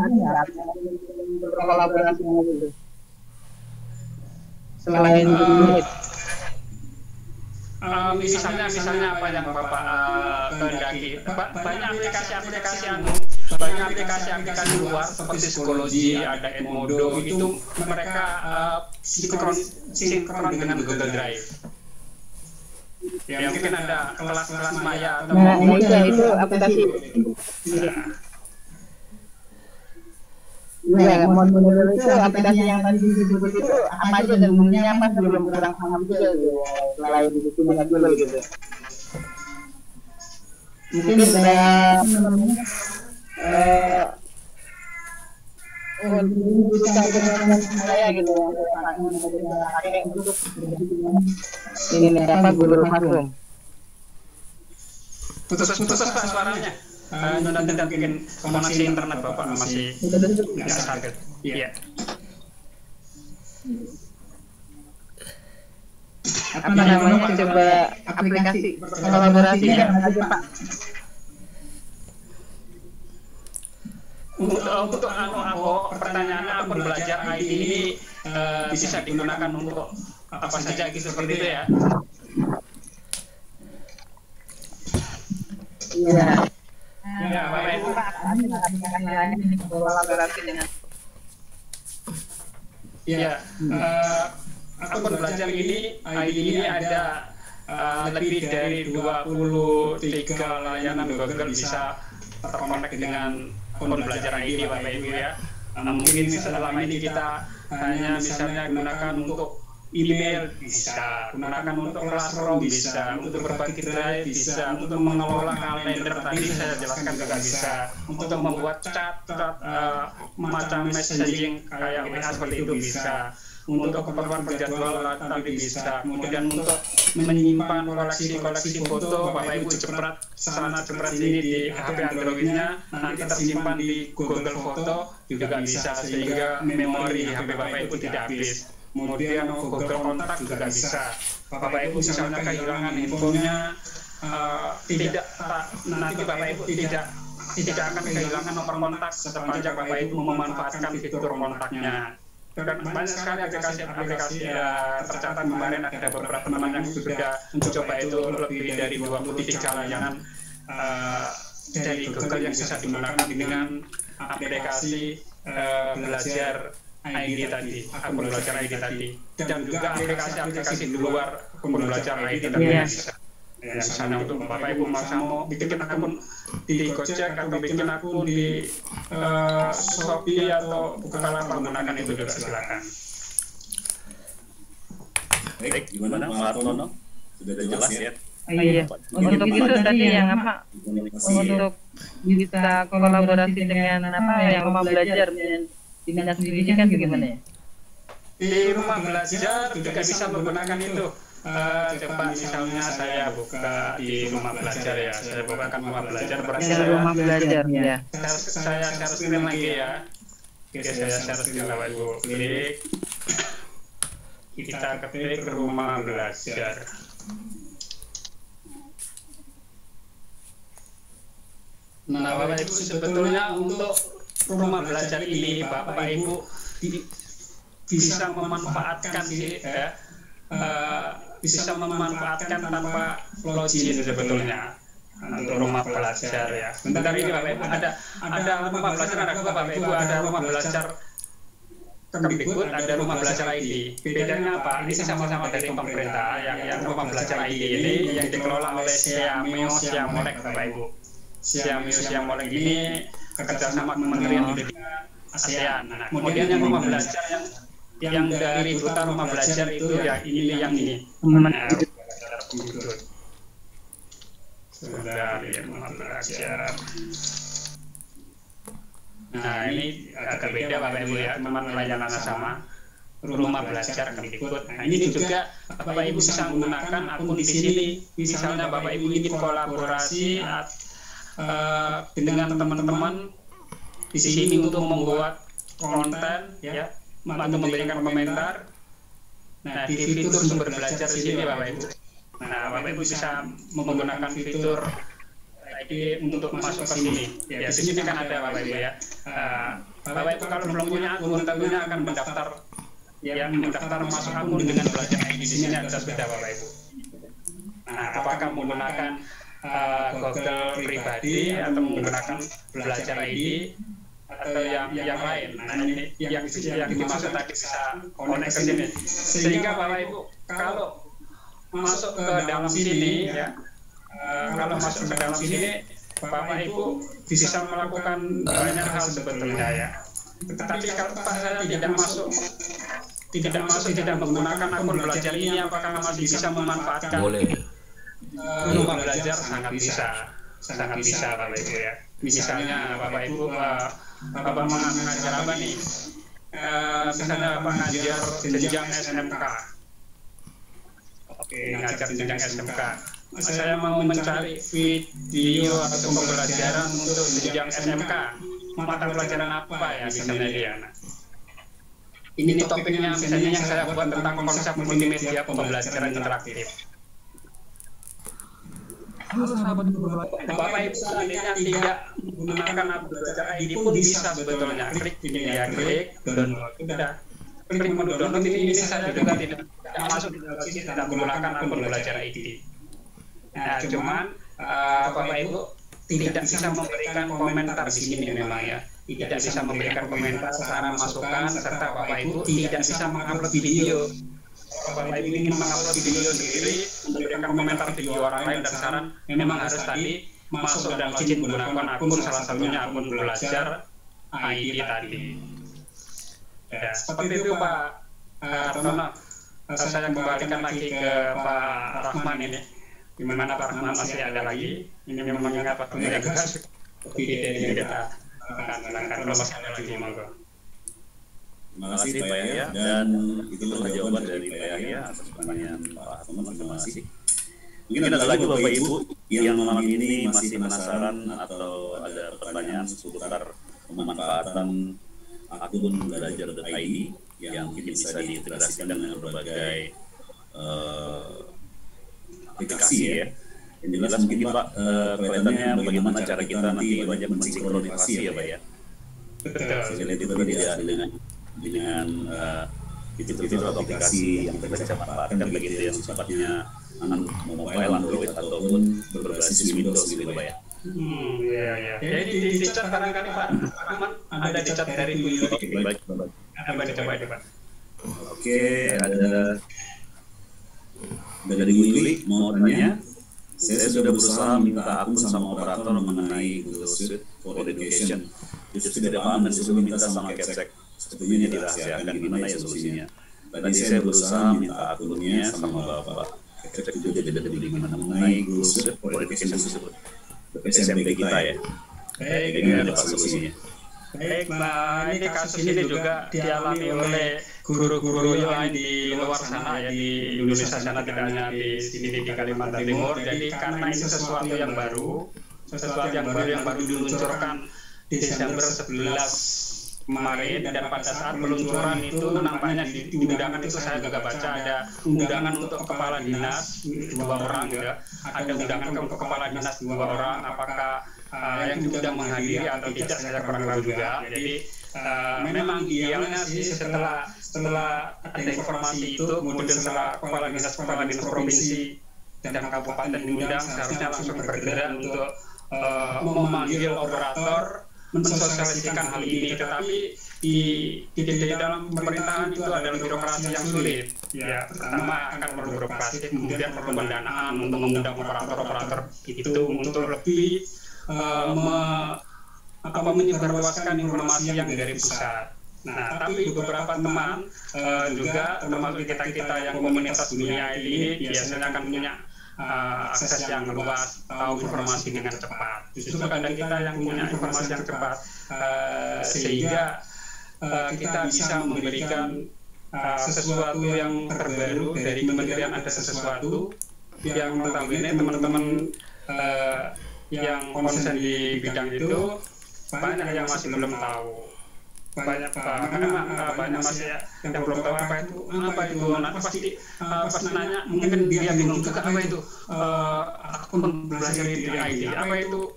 berkolaborasi gitu. Selain Google. Misalnya apa yang Bapak kehendaki, banyak aplikasi luar seperti psikologi, ada Edmodo, itu mereka sinkron dengan Google Drive. Ya mungkin ada kelas-kelas maya atau itu aplikasi. Ya, menurut itu aplikasi yang tadi disebut itu apa aja dan fungsinya apa belum kurang paham juga selain itu dengan dulu gitu. Mungkin bisa dengan saya gitu pakai untuk ini apa Google Classroom. Putus Pak suaranya. Nanti bikin koneksi internet Bapak masih nggak stabil. Iya. Apa namanya coba aplikasi kolaborasi yang ada Pak? Untuk pertanyaannya akun belajar ID ini bisa digunakan untuk apa saja gitu seperti itu ya? Iya. Ya, baik. Kolaborasi dengan. Iya. Akun belajar ini ID ini ada lebih dari 23 layanan Google bisa terkonek dengan akun belajar ID Bapak Ibu ya. Mungkin selama ini kita hanya misalnya gunakan untuk email bisa, gunakan untuk Classroom bisa, untuk berbagi drive bisa, untuk mengelola kalender tadi saya jelaskan juga bisa, untuk membuat chat macam messaging kayak WA seperti itu bisa, untuk keperluan penjadwalan tadi bisa, kemudian untuk menyimpan koleksi foto Bapak Ibu jepret sana jepret ini di HP Androidnya nanti tersimpan di Google Foto juga bisa sehingga memori HP Bapak Ibu tidak habis. Kemudian Google Kontak juga bisa. Bapak Ibu misalnya kehilangan infonya nanti Bapak Ibu tidak akan kehilangan nomor kontak sepanjang Bapak Ibu memanfaatkan fitur kontaknya. Dan banyak sekali aplikasi tercatat kemarin ada beberapa teman yang sudah mencoba itu lebih dari 23 layanan dari Google yang bisa digunakan dengan aplikasi belajar ID tadi, akun belajar ID tadi, dan juga aplikasi-aplikasi di luar akun belajar ID tadi yang bisa. Ya, misalnya untuk Bapak Ibu mau bikin akun di Gojek atau bikin akun di Shopee atau Bukalapak, menggunakan itu juga silakan. Baik, gimana Pak Hartono? Sudah jelas ya? Iya. Untuk itu tadi yang apa? Untuk bisa kolaborasi dengan apa yang rumah belajar dan dinas pendidikan bagaimana ya? Di rumah belajar juga bisa menggunakan itu. Coba misalnya saya buka di rumah belajar ya, saya bukakan rumah belajar, berarti rumah belajar ya. Saya share screen lagi ya. Oke, saya share screen Bapak Ibu. Klik, kita ketik rumah belajar. Nah, Bapak Ibu, sebetulnya untuk rumah belajar ini Bapak Ibu bisa memanfaatkan bisa memanfaatkan tanpa login sebetulnya untuk rumah belajar ya. Bentar ini Bapak Ibu, ada rumah belajar, ada Bapak Ibu, ada rumah belajar Kemdikbud, ada rumah belajar ID. Bedanya apa? Ini sama-sama dari pemerintah. Yang rumah belajar ID ini yang dikelola oleh Siameo Siamolek Bapak Ibu. Siameo Siamolek ini kerjasama Kementerian Pendidikan ASEAN. Nah, kemudian yang rumah belajar yang dari Duta Rumah Belajar itu ya yang ini. Sebentar ya, rumah belajar. Nah, ini agak beda Bapak Ibu ya, teman layanannya sama. Rumah belajar Kemdikbud. Nah, ini juga Bapak Ibu bisa menggunakan akun di sini. Misalnya Bapak Ibu ingin kolaborasi dengan teman-teman di sini untuk membuat konten ya, atau memberikan komentar. Nah, di fitur sumber belajar di sini Bapak Ibu. Nah, Bapak Ibu bisa menggunakan fitur ID untuk masuk ke sini. Ya, di sini kan ada Bapak Ibu ya. Bapak Ibu kalau belum punya akun tentunya akan mendaftar masuk akun dengan belajar ID. Di sini ada sudah Bapak Ibu. Nah, apakah menggunakan Google pribadi atau menggunakan belajar ID atau yang lain. Nah, ini yang dimaksud tadi bisa connect ke sini. Sehingga Bapak Ibu kalau masuk ke dalam sini ya, kalau masuk ke dalam sini Bapak Ibu bisa melakukan banyak hal sebetulnya ya. Tetapi kalau saya tidak menggunakan akun belajar ini, apakah masih bisa memanfaatkan? Boleh. Rumah belajar sangat bisa Bapak Ibu ya. Misalnya Bapak Ibu Bapak mengajar apa nih? Misalnya Bapak ngajar jenjang SMK. Oke, ngajar jenjang SMK. Saya mau mencari video atau pembelajaran untuk jenjang SMK. Mata pelajaran apa ya misalnya dia? Ini topiknya misalnya yang saya buat tentang konsep multimedia pembelajaran interaktif. Bapak Ibu seandainya tidak menggunakan belajar ID pun bisa sebetulnya. Klik ini ya, klik download. Sudah klik menu download ini saya juga tidak masuk di dalam sini, tidak menggunakan akun belajar ID. Nah, cuman Bapak Ibu tidak bisa memberikan komentar di sini memang ya. Tidak bisa memberikan komentar, saran, masukan, serta Bapak Ibu tidak bisa mengupload video. Bapak Ibu ingin mengupload video sendiri, memberikan komentar video orang lain dan saran, memang harus tadi masuk dan login menggunakan akun, salah satunya akun belajar ID tadi. Ya, seperti itu Pak Hartono. Saya kembalikan lagi ke Pak Rahman ini. Gimana Pak Rahman, masih ada lagi? Ini memang mengingat waktu yang agak video ini kita akan gunakan. Kalau masih ada lagi, monggo. Terima kasih Pak Yahya, dan itulah jawaban dari Pak Yahya atas pertanyaan Pak Hartono. Terima kasih. Mungkin ada lagi Bapak Ibu yang malam ini masih penasaran atau ada pertanyaan seputar pemanfaatan akun belajar.id yang bisa diintegrasikan dengan berbagai aplikasi ya. Yang jelas mungkin Pak kelihatannya bagaimana cara kita nanti banyak mensinkronisasi ya Pak ya. Saya lihat itu dengan fitur-fitur atau aplikasi yang kita bisa manfaatkan begitu yang sifatnya mobile, Android ataupun berbasis Windows gitu Pak ya. Iya. Jadi di chat barangkali Pak Rahman ada di chat dari Bu Yuli. Baik. coba ini Pak. Oke, ada dari Yuli mau tanya. Saya sudah berusaha minta akun sama operator mengenai Google Suite for Education. Justru tidak paham dan disuruh minta sama Kepsek. Sepertinya ini dirahasiakan, gimana ya solusinya? Tadi saya berusaha minta akunnya sama Bapak. Kepsek juga tidak bagaimana mengenai Google Suite for Education tersebut. SMP kita ya. Baik, gimana Pak solusinya? Baik, nah ini kasus ini juga dialami oleh guru-guru yang lain di luar sana ya, di Indonesia sana, tidak hanya di sini di Kalimantan Timur. Jadi karena itu sesuatu yang baru yang baru diluncurkan Desember 11 kemarin, dan pada saat peluncuran itu nampaknya di undangan itu saya juga baca ada undangan untuk kepala dinas 2 orang ya, ada undangan untuk kepala dinas 2 orang, apakah yang sudah menghadiri atau tidak saya kurang tahu juga. Jadi memang idealnya sih setelah ada informasi itu, kemudian setelah kepala dinas provinsi dan kabupaten diundang, seharusnya langsung bergerak untuk memanggil operator mensosialisasikan hal ini. Tetapi di dalam pemerintahan itu adalah birokrasi yang sulit ya, pertama akan perlu birokrasi, kemudian perlu pendanaan untuk mengundang operator itu untuk lebih menyebarluaskan informasi yang dari pusat. Nah, tapi beberapa teman juga termasuk kita yang komunitas dunia ini biasanya akan punya akses yang luas, tahu informasi dengan cepat. Justru kadang kita yang punya informasi yang cepat, sehingga kita bisa memberikan sesuatu yang terbaru dari kementerian, ada sesuatu yang notabene teman-teman yang konsen di bidang itu banyak yang masih belum tahu, banyak masih yang belum tahu apa itu. Nah, pasti nanya, mungkin dia bingung juga apa itu akun belajar di ID, apa itu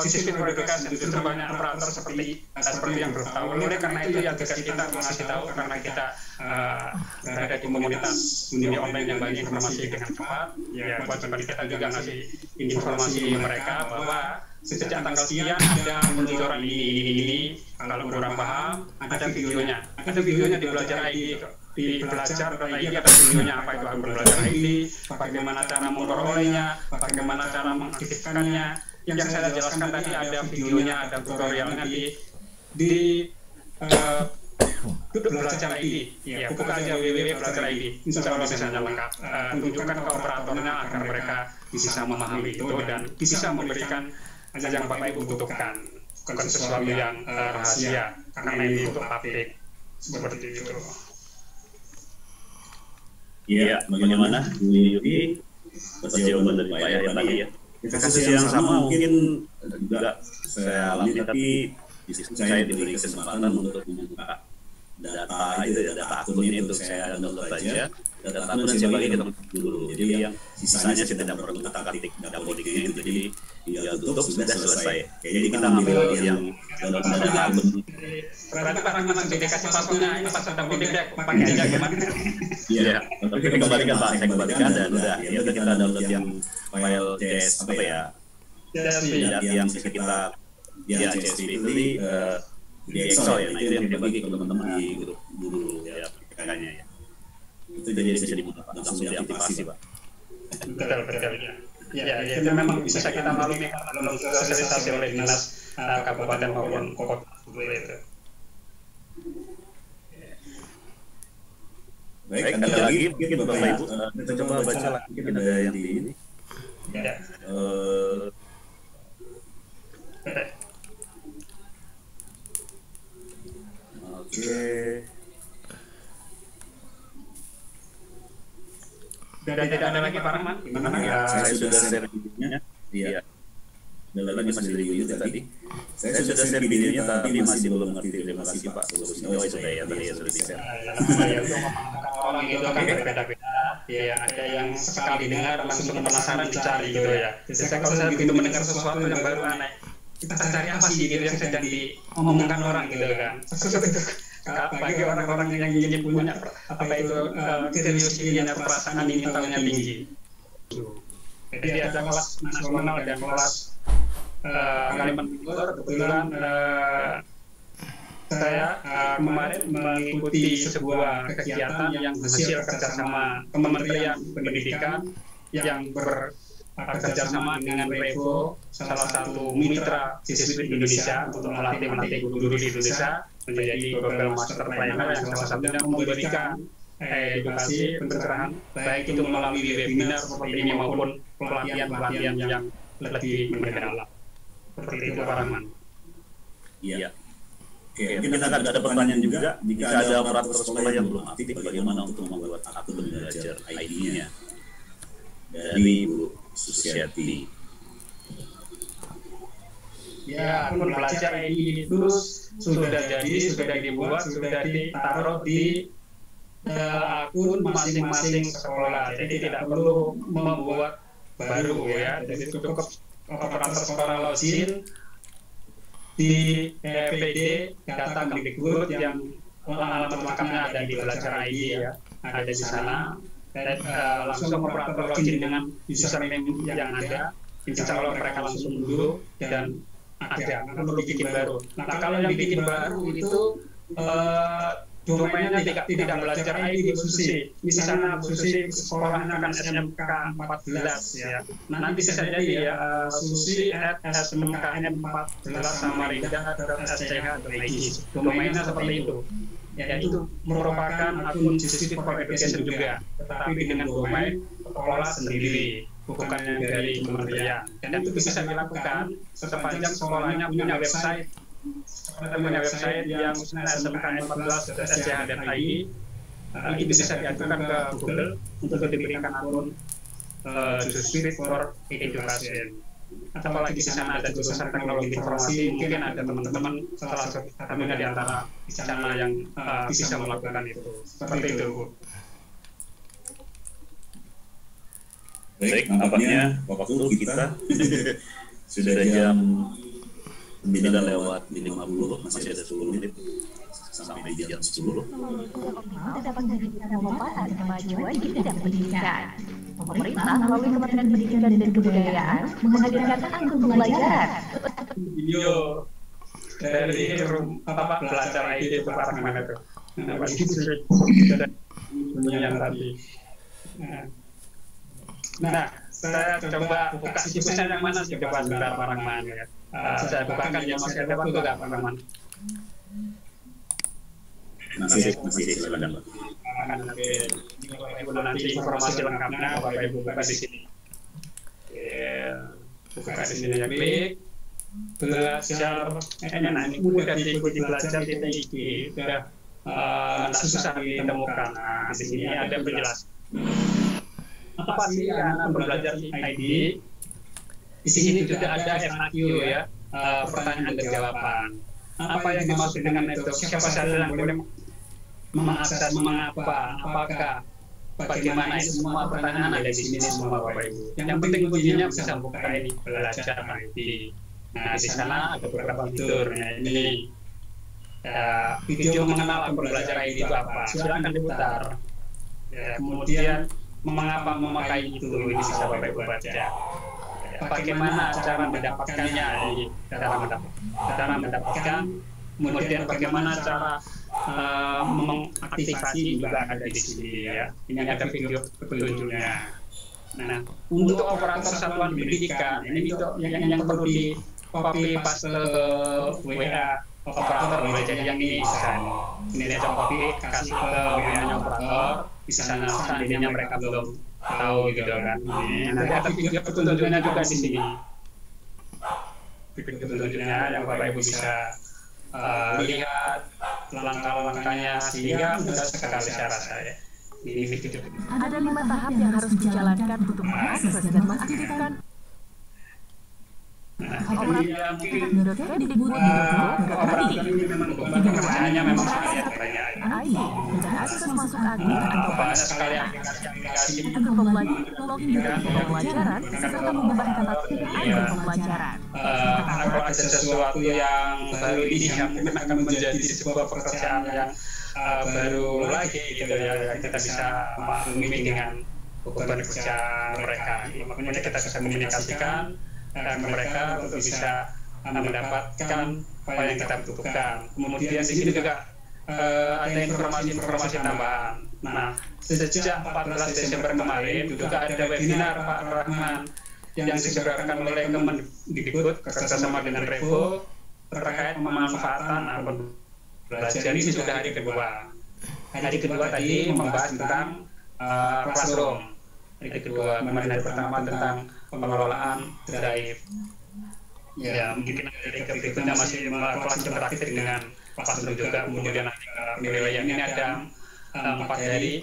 sistem verifikasi. Justru banyak operator seperti yang belum tahu. Oleh karena itu ya tugas kita masih tahu, karena kita berada di komunitas dunia online yang banyak informasi dengan cepat. Ya kewajiban kita juga ngasih informasi mereka bahwa sejak tanggal sekian ada peluncuran ini. Kalau kurang paham, ada videonya di Belajar ID. Di Belajar ID ada videonya, apa itu akun Belajar ID, bagaimana cara memperolehnya, bagaimana cara mengaktifkannya. Yang saya jelaskan tadi ada videonya, ada tutorialnya di Belajar ID. Ya, buka aja www.belajar ID. Insya Allah misalnya lengkap. Tunjukkan ke operatornya agar mereka bisa memahami itu dan bisa memberikan yang Bapak Ibu butuhkan, bukan sesuatu yang rahasia, karena ini untuk publik seperti itu. Iya, bagaimana Bu Yuki atas jawaban dari Pak Yahya tadi ya? Kasus yang sama mungkin juga saya alami, tapi saya diberi kesempatan untuk membuka data itu, data akun ini untuk saya download aja. Data akun saya bagi ke teman dulu. Jadi yang sisanya saya tidak perlu ketik data kodingnya itu. Jadi ya tutup sudah selesai. Jadi kita ambil yang download data akun. Berarti Pak Rahman sudah dikasih passwordnya, ini password data koding deh, pakai aja gimana? Iya, tapi kita kembalikan Pak, saya kembalikan dan udah. Ya udah kita download yang file CS apa ya? Yang kita CSV itu di Excel ya, nah itu yang kita bagi ke teman-teman di grup dulu ya PKK-nya ya. Itu jadi bisa dibuka Pak, langsung diaktifasi Pak. Betul ya. Ya, itu memang bisa kita maklumi kalau sosialisasi oleh dinas kabupaten maupun kota itu. Baik, ada lagi mungkin Bapak Ibu, kita coba baca lagi, mungkin ada yang di ini. Ya. Oke. Dan tidak ada lagi Pak Rahman? Gimana ya? Saya sudah share videonya. Iya. Ada lagi masih dari YouTube tadi. Saya sudah share videonya tapi masih belum ngerti. Terima kasih Pak solusinya. Oh sudah ya, tadi ya sudah di-share. Orang itu kan berbeda-beda. Ya, ada yang sekali dengar langsung penasaran dicari gitu ya. Jadi kalau saya begitu mendengar sesuatu yang baru aneh, kita cari apa sih gitu yang sedang diomongkan orang gitu kan. Bagi orang-orang yang ingin punya apa itu curiosity-nya, perasaan ini tahunya tinggi. Jadi ada kelas nasional dan kelas Kalimantan Timur, kebetulan saya kemarin mengikuti sebuah kegiatan yang hasil kerjasama Kementerian Pendidikan yang bekerjasama dengan Revo, salah satu mitra Jesuit Indonesia untuk melatih guru di Indonesia menjadi Global Master Trainer yang salah satunya memberikan edukasi pencerahan baik itu melalui webinar seperti ini maupun pelatihan-pelatihan yang lebih mendalam. Seperti itu Pak Rahman. Iya. Oke, mungkin kita akan ada pertanyaan juga. Jika ada operator sekolah yang belum aktif, bagaimana untuk membuat akun belajar ID-nya? Dari Bu Susiati. Ya, akun belajar ID itu sudah jadi, sudah dibuat, sudah ditaruh di akun masing-masing sekolah. Jadi tidak perlu membuat baru ya. Jadi cukup operator sekolah login di PD data Kemdikbud yang alamat lengkapnya ada di belajar ID ya, ada di sana. Langsung operator login dengan username yang ada, insya Allah mereka langsung dulu dan ada, perlu bikin baru. Nah kalau yang bikin baru itu domainnya tidak belajar ID Bu Susi. Misalnya Bu Susi sekolahnya kan SMK 14 ya. Nah, nanti bisa jadi ya susi@smkn14samarinda.sch.id. Domainnya seperti itu. Ya itu merupakan akun Jesuit for Education juga, tetapi dengan domain sekolah sendiri, bukan yang dari kementerian. Dan itu bisa dilakukan sepanjang sekolahnya punya website. Punya website yang smkn14.sch.id. Itu bisa diajukan ke Google untuk diberikan akun Jesuit for Education. Apalagi di sana ada jurusan teknologi informasi, mungkin ada teman-teman salah satunya di antara di sana yang bisa melakukan itu. Seperti itu, Bu. Baik, nampaknya waktu kita sudah jam 9:50, masih ada 10 menit sampai jam 10. Dapat memberikan manfaat kemajuan di bidang pendidikan. Pemerintah melalui Kementerian Pendidikan dan Kebudayaan menghadirkan akun pembelajaran. Video dari belajar ID itu Pak Rahman itu. Yang tadi. Nah, saya coba buka situsnya yang mana sih coba sebentar Pak Rahman ya. Saya bukakan ya, masih ada waktu nggak Pak Rahman? Masih silakan Pak. Nanti informasi lengkapnya Bapak Ibu buka di sini. Buka di sini ya, klik belajar. Ini mudah diikuti belajar .id. Sudah susah ditemukan. Nah, di sini ada penjelasan. Apa sih anak belajar ID? Di sini juga ada FAQ ya, pertanyaan dan jawaban. Apa yang dimaksud dengan itu? Siapa saja yang boleh mengakses, mengapa, apakah, bagaimana, itu semua pertanyaan ada di sini semua Bapak Ibu. Yang penting kuncinya bisa buka ini belajar ID. Nah di sana ada beberapa fitur. Nah ini video mengenal akun belajar ID itu apa? Silakan diputar. Ya, kemudian mengapa memakai itu ini bisa Bapak Ibu baca. Bagaimana cara mendapatkannya? Cara mendapatkan. Kemudian bagaimana cara mengaktifasi juga ada di sini ya. Ini ada video petunjuknya. Nah, untuk operator satuan pendidikan ini yang perlu di copy paste ke WA operator belajar yang ini bisa. Ini saya copy kasih ke WA-nya operator. Di sana seandainya mereka belum tahu gitu kan. Nanti ada video petunjuknya juga di sini. Video petunjuknya yang Bapak Ibu bisa lihat langkah-langkahnya sehingga mudah sekali saya rasa ya. Ini video. Ada 5 tahap yang harus dijalankan untuk mengakses dan mengaktifkan. Menurut Kemdikbud.go.id, pekerjaannya memang sekali ID dan akses masuk akun atau banyak sekali aplikasi akun login dengan pembelajaran serta mengubah tempat akun pembelajaran. Kalau ada sesuatu yang baru ini yang mungkin akan menjadi sebuah pekerjaan yang baru lagi gitu ya, kita bisa maklumi dengan beban kerja mereka. Makanya kita bisa komunikasikan mereka untuk bisa mendapatkan apa yang kita butuhkan. Kemudian di sini juga ada informasi tambahan. Nah, sejak 14 Desember kemarin juga ada webinar Pak Rahman yang diselenggarakan oleh Kemendikbud kerjasama dengan Revo terkait pemanfaatan akun belajar. Ini sudah hari kedua. Hari kedua tadi membahas tentang classroom. Hari kedua, kemarin hari pertama tentang pengelolaan drive. Ya, mungkin dari berikutnya masih kelas interaktif dengan classroom juga. Kemudian penilaian ini ada 4 hari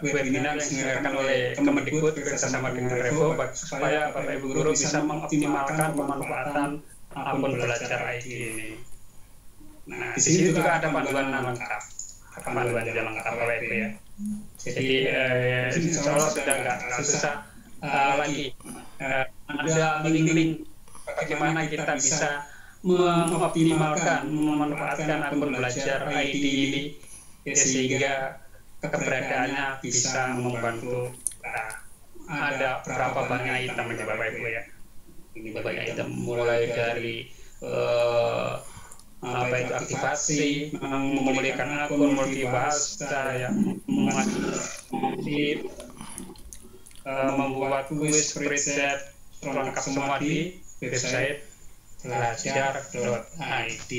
webinar yang diselenggarakan oleh Kemendikbud bersama dengan Revo supaya Bapak Ibu guru bisa mengoptimalkan pemanfaatan akun belajar ID ini. Nah, di sini juga ada panduan lengkap, Bapak Ibu ya. Jadi insya Allah sudah nggak susah lagi. Ada link-link bagaimana kita bisa mengoptimalkan, memanfaatkan akun belajar ID ini sehingga keberadaannya bisa membantu. Ada berapa banyak item ya Bapak Ibu ya. Ini banyak item mulai dari itu aktivasi, memulihkan akun, multibahasa, ya, membuat kuis, spreadsheet, lengkap semua di website belajar.id.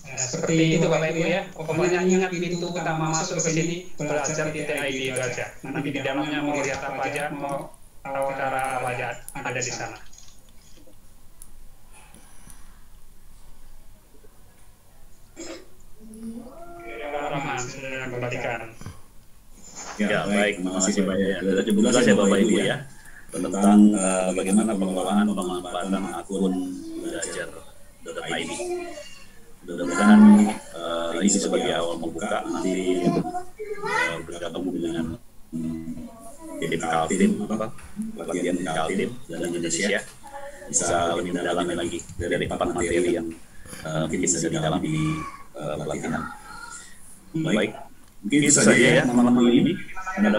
Seperti itu Bapak Ibu ya. Pokoknya ingat pintu utama masuk ke sini belajar.id itu aja. Nanti di dalamnya mau lihat apa aja, mau tahu cara apa aja ada di sana. Rahman, saya kembalikan. Ya baik, terima kasih Pak ya. Sudah cukup jelas ya Bapak Ibu ya tentang bagaimana pengelolaan pemanfaatan akun belajar.id. Mudah-mudahan ini sebagai awal membuka, nanti bergabung dengan tim Kaltim, bagian Kaltim dan Indonesia bisa lebih mendalami lagi dari 4 materi yang mungkin bisa didalam di pelatihan. Baik, mungkin itu saja ya malam ini. Ada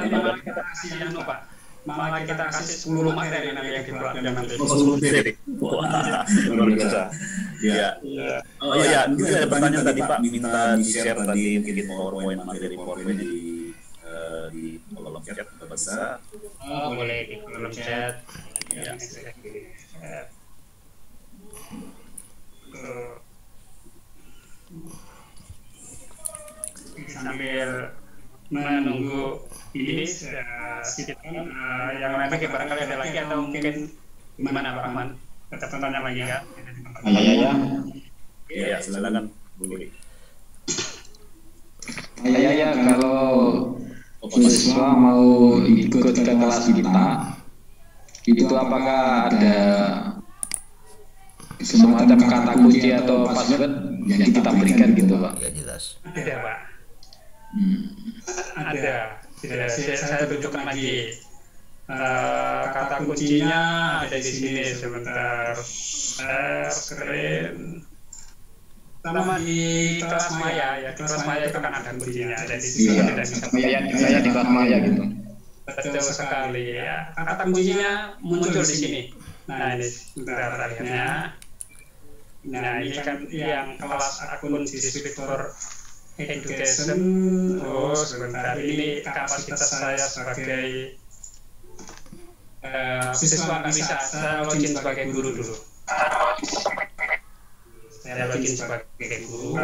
Pak. Malah kita kasih 10 materi nanti yang dipelajari nanti. 10 materi. Wah, luar biasa. Ya. Oh ya, mungkin ada pertanyaan tadi Pak, minta di-share tadi mungkin PowerPoint, materi PowerPoint di kolom chat bisa. Oh, boleh di kolom chat. Ya. Sambil menunggu ini sedikit yang lain lagi barangkali ada lagi atau mungkin gimana Pak Rahman? Tetap tanya lagi ya? Iya, silakan boleh. Ya, kalau siswa mau ikut ke kelas kita, itu apakah ada semacam kata kunci atau password yang kita berikan gitu Pak? Ya jelas. Ada Pak. Ada. Saya tunjukkan lagi. Kata kuncinya ada di sini sebentar. Screen. Sama di kelas maya ya. Kelas maya itu kan ada kuncinya. Ada di sini. Saya di kelas maya gitu. Betul sekali ya. Kata kuncinya muncul di sini. Nah ini sebentar tarikannya. Nah ini kan yang kelas akun Disruptor Education. Oh sebentar, ini kapasitas saya sebagai siswa nggak bisa. Saya login sebagai guru dulu. Saya login sebagai guru.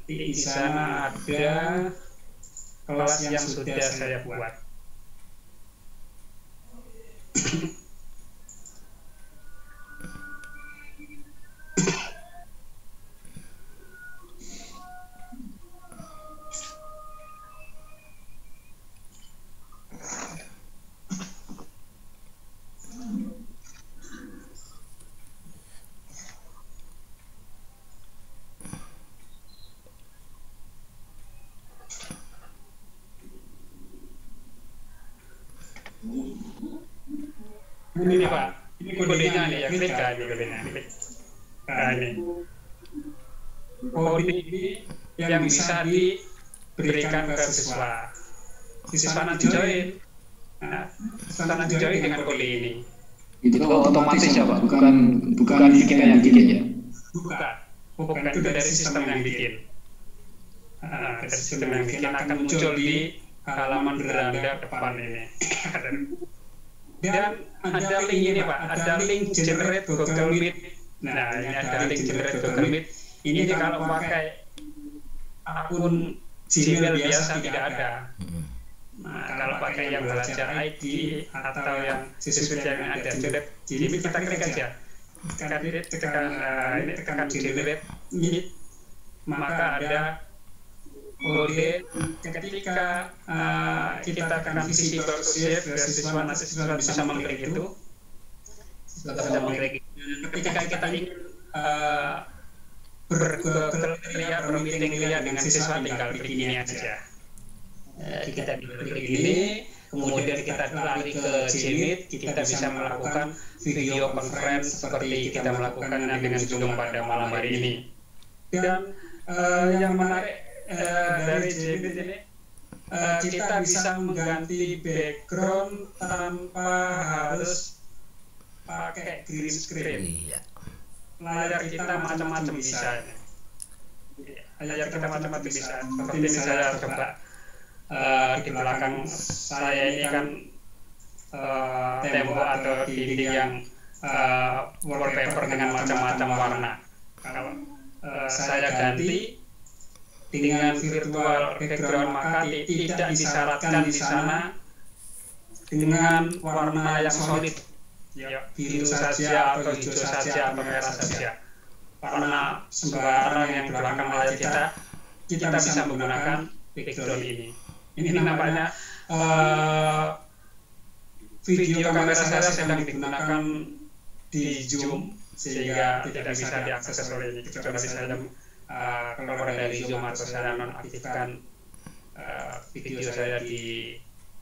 Di sana ada kelas yang sudah saya buat. Ini Pak, ini kodenya nih ya, klik kan ini kodenya. Nah ini kode ini yang bisa diberikan ke siswa. Siswa nanti join, siswa nanti join dengan kode ini. Itu otomatis ya Pak, bukan kita yang bikin ya? Bukan itu dari sistem yang bikin. Dari sistem yang bikin akan muncul di halaman beranda depan ini. Dan ada link ini Pak, ada link generate Google Meet. Nah ini ada link generate Google Meet. Ini kalau pakai akun Gmail biasa tidak ada. Nah, kalau pakai yang belajar ID atau yang siswa yang ada generate Gmail, kita klik aja. Tekan generate Meet, maka ada kode. Ketika kita tekan visitor share, siswa bisa mengklik itu. Ketika kita ingin bermeeting dengan siswa, tinggal klik ini aja. Kita klik ini, kemudian kita lari ke Gmeet, kita bisa melakukan video conference seperti kita melakukan dengan Zoom pada malam hari ini. Dan yang menarik dari Gmeet ini, kita bisa mengganti background tanpa harus pakai green screen. Layar kita macam-macam bisa. Layar kita macam-macam bisa. Seperti misalnya coba di belakang saya ini kan tembok atau dinding yang wallpaper dengan macam-macam warna. Kalau saya ganti dengan virtual background, maka tidak disyaratkan di sana dengan warna yang solid, ya, biru saja atau hijau saja atau merah saja. Warna sembarang yang di belakang layar kita bisa menggunakan background ini. Ini nampaknya video kamera saya sedang digunakan di Zoom sehingga tidak bisa diakses oleh ini. Kecuali saya keluar dari Zoom atau saya nonaktifkan video saya di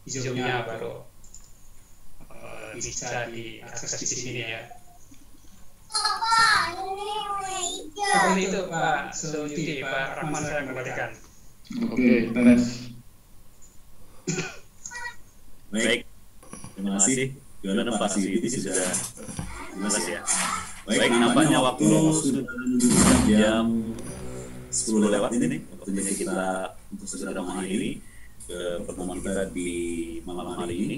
Zoom-nya baru bisa diakses di sini ya. Seperti itu Pak Sudi, Pak Rahman, saya kembalikan. Oke, beres. Baik, terima kasih. Gimana Pak Sidi sudah jelas ya. Baik, nampaknya waktu sudah jam 10 lewat ini, waktunya kita untuk segera mengakhiri pertemuan kita di malam hari ini.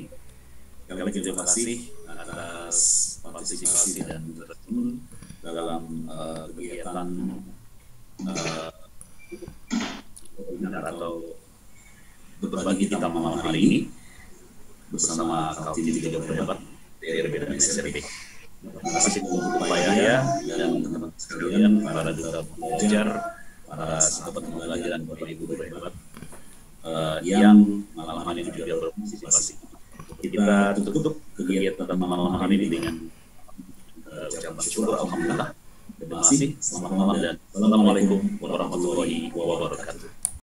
Kami terima kasih atas partisipasi dan bertemu dalam kegiatan atau berbagi kita malam hari ini bersama Kaltim 3 Berdebat dari RB dan SRP. Terima kasih untuk upaya dan teman-teman sekalian, para duta pelajar, para sahabat pembelajaran Bapak Ibu berhebat yang malam hari ini juga berpartisipasi. Kita tutup kegiatan malam hari ini dengan ucapan syukur alhamdulillah. Terima kasih, selamat malam dan assalamualaikum warahmatullahi wabarakatuh.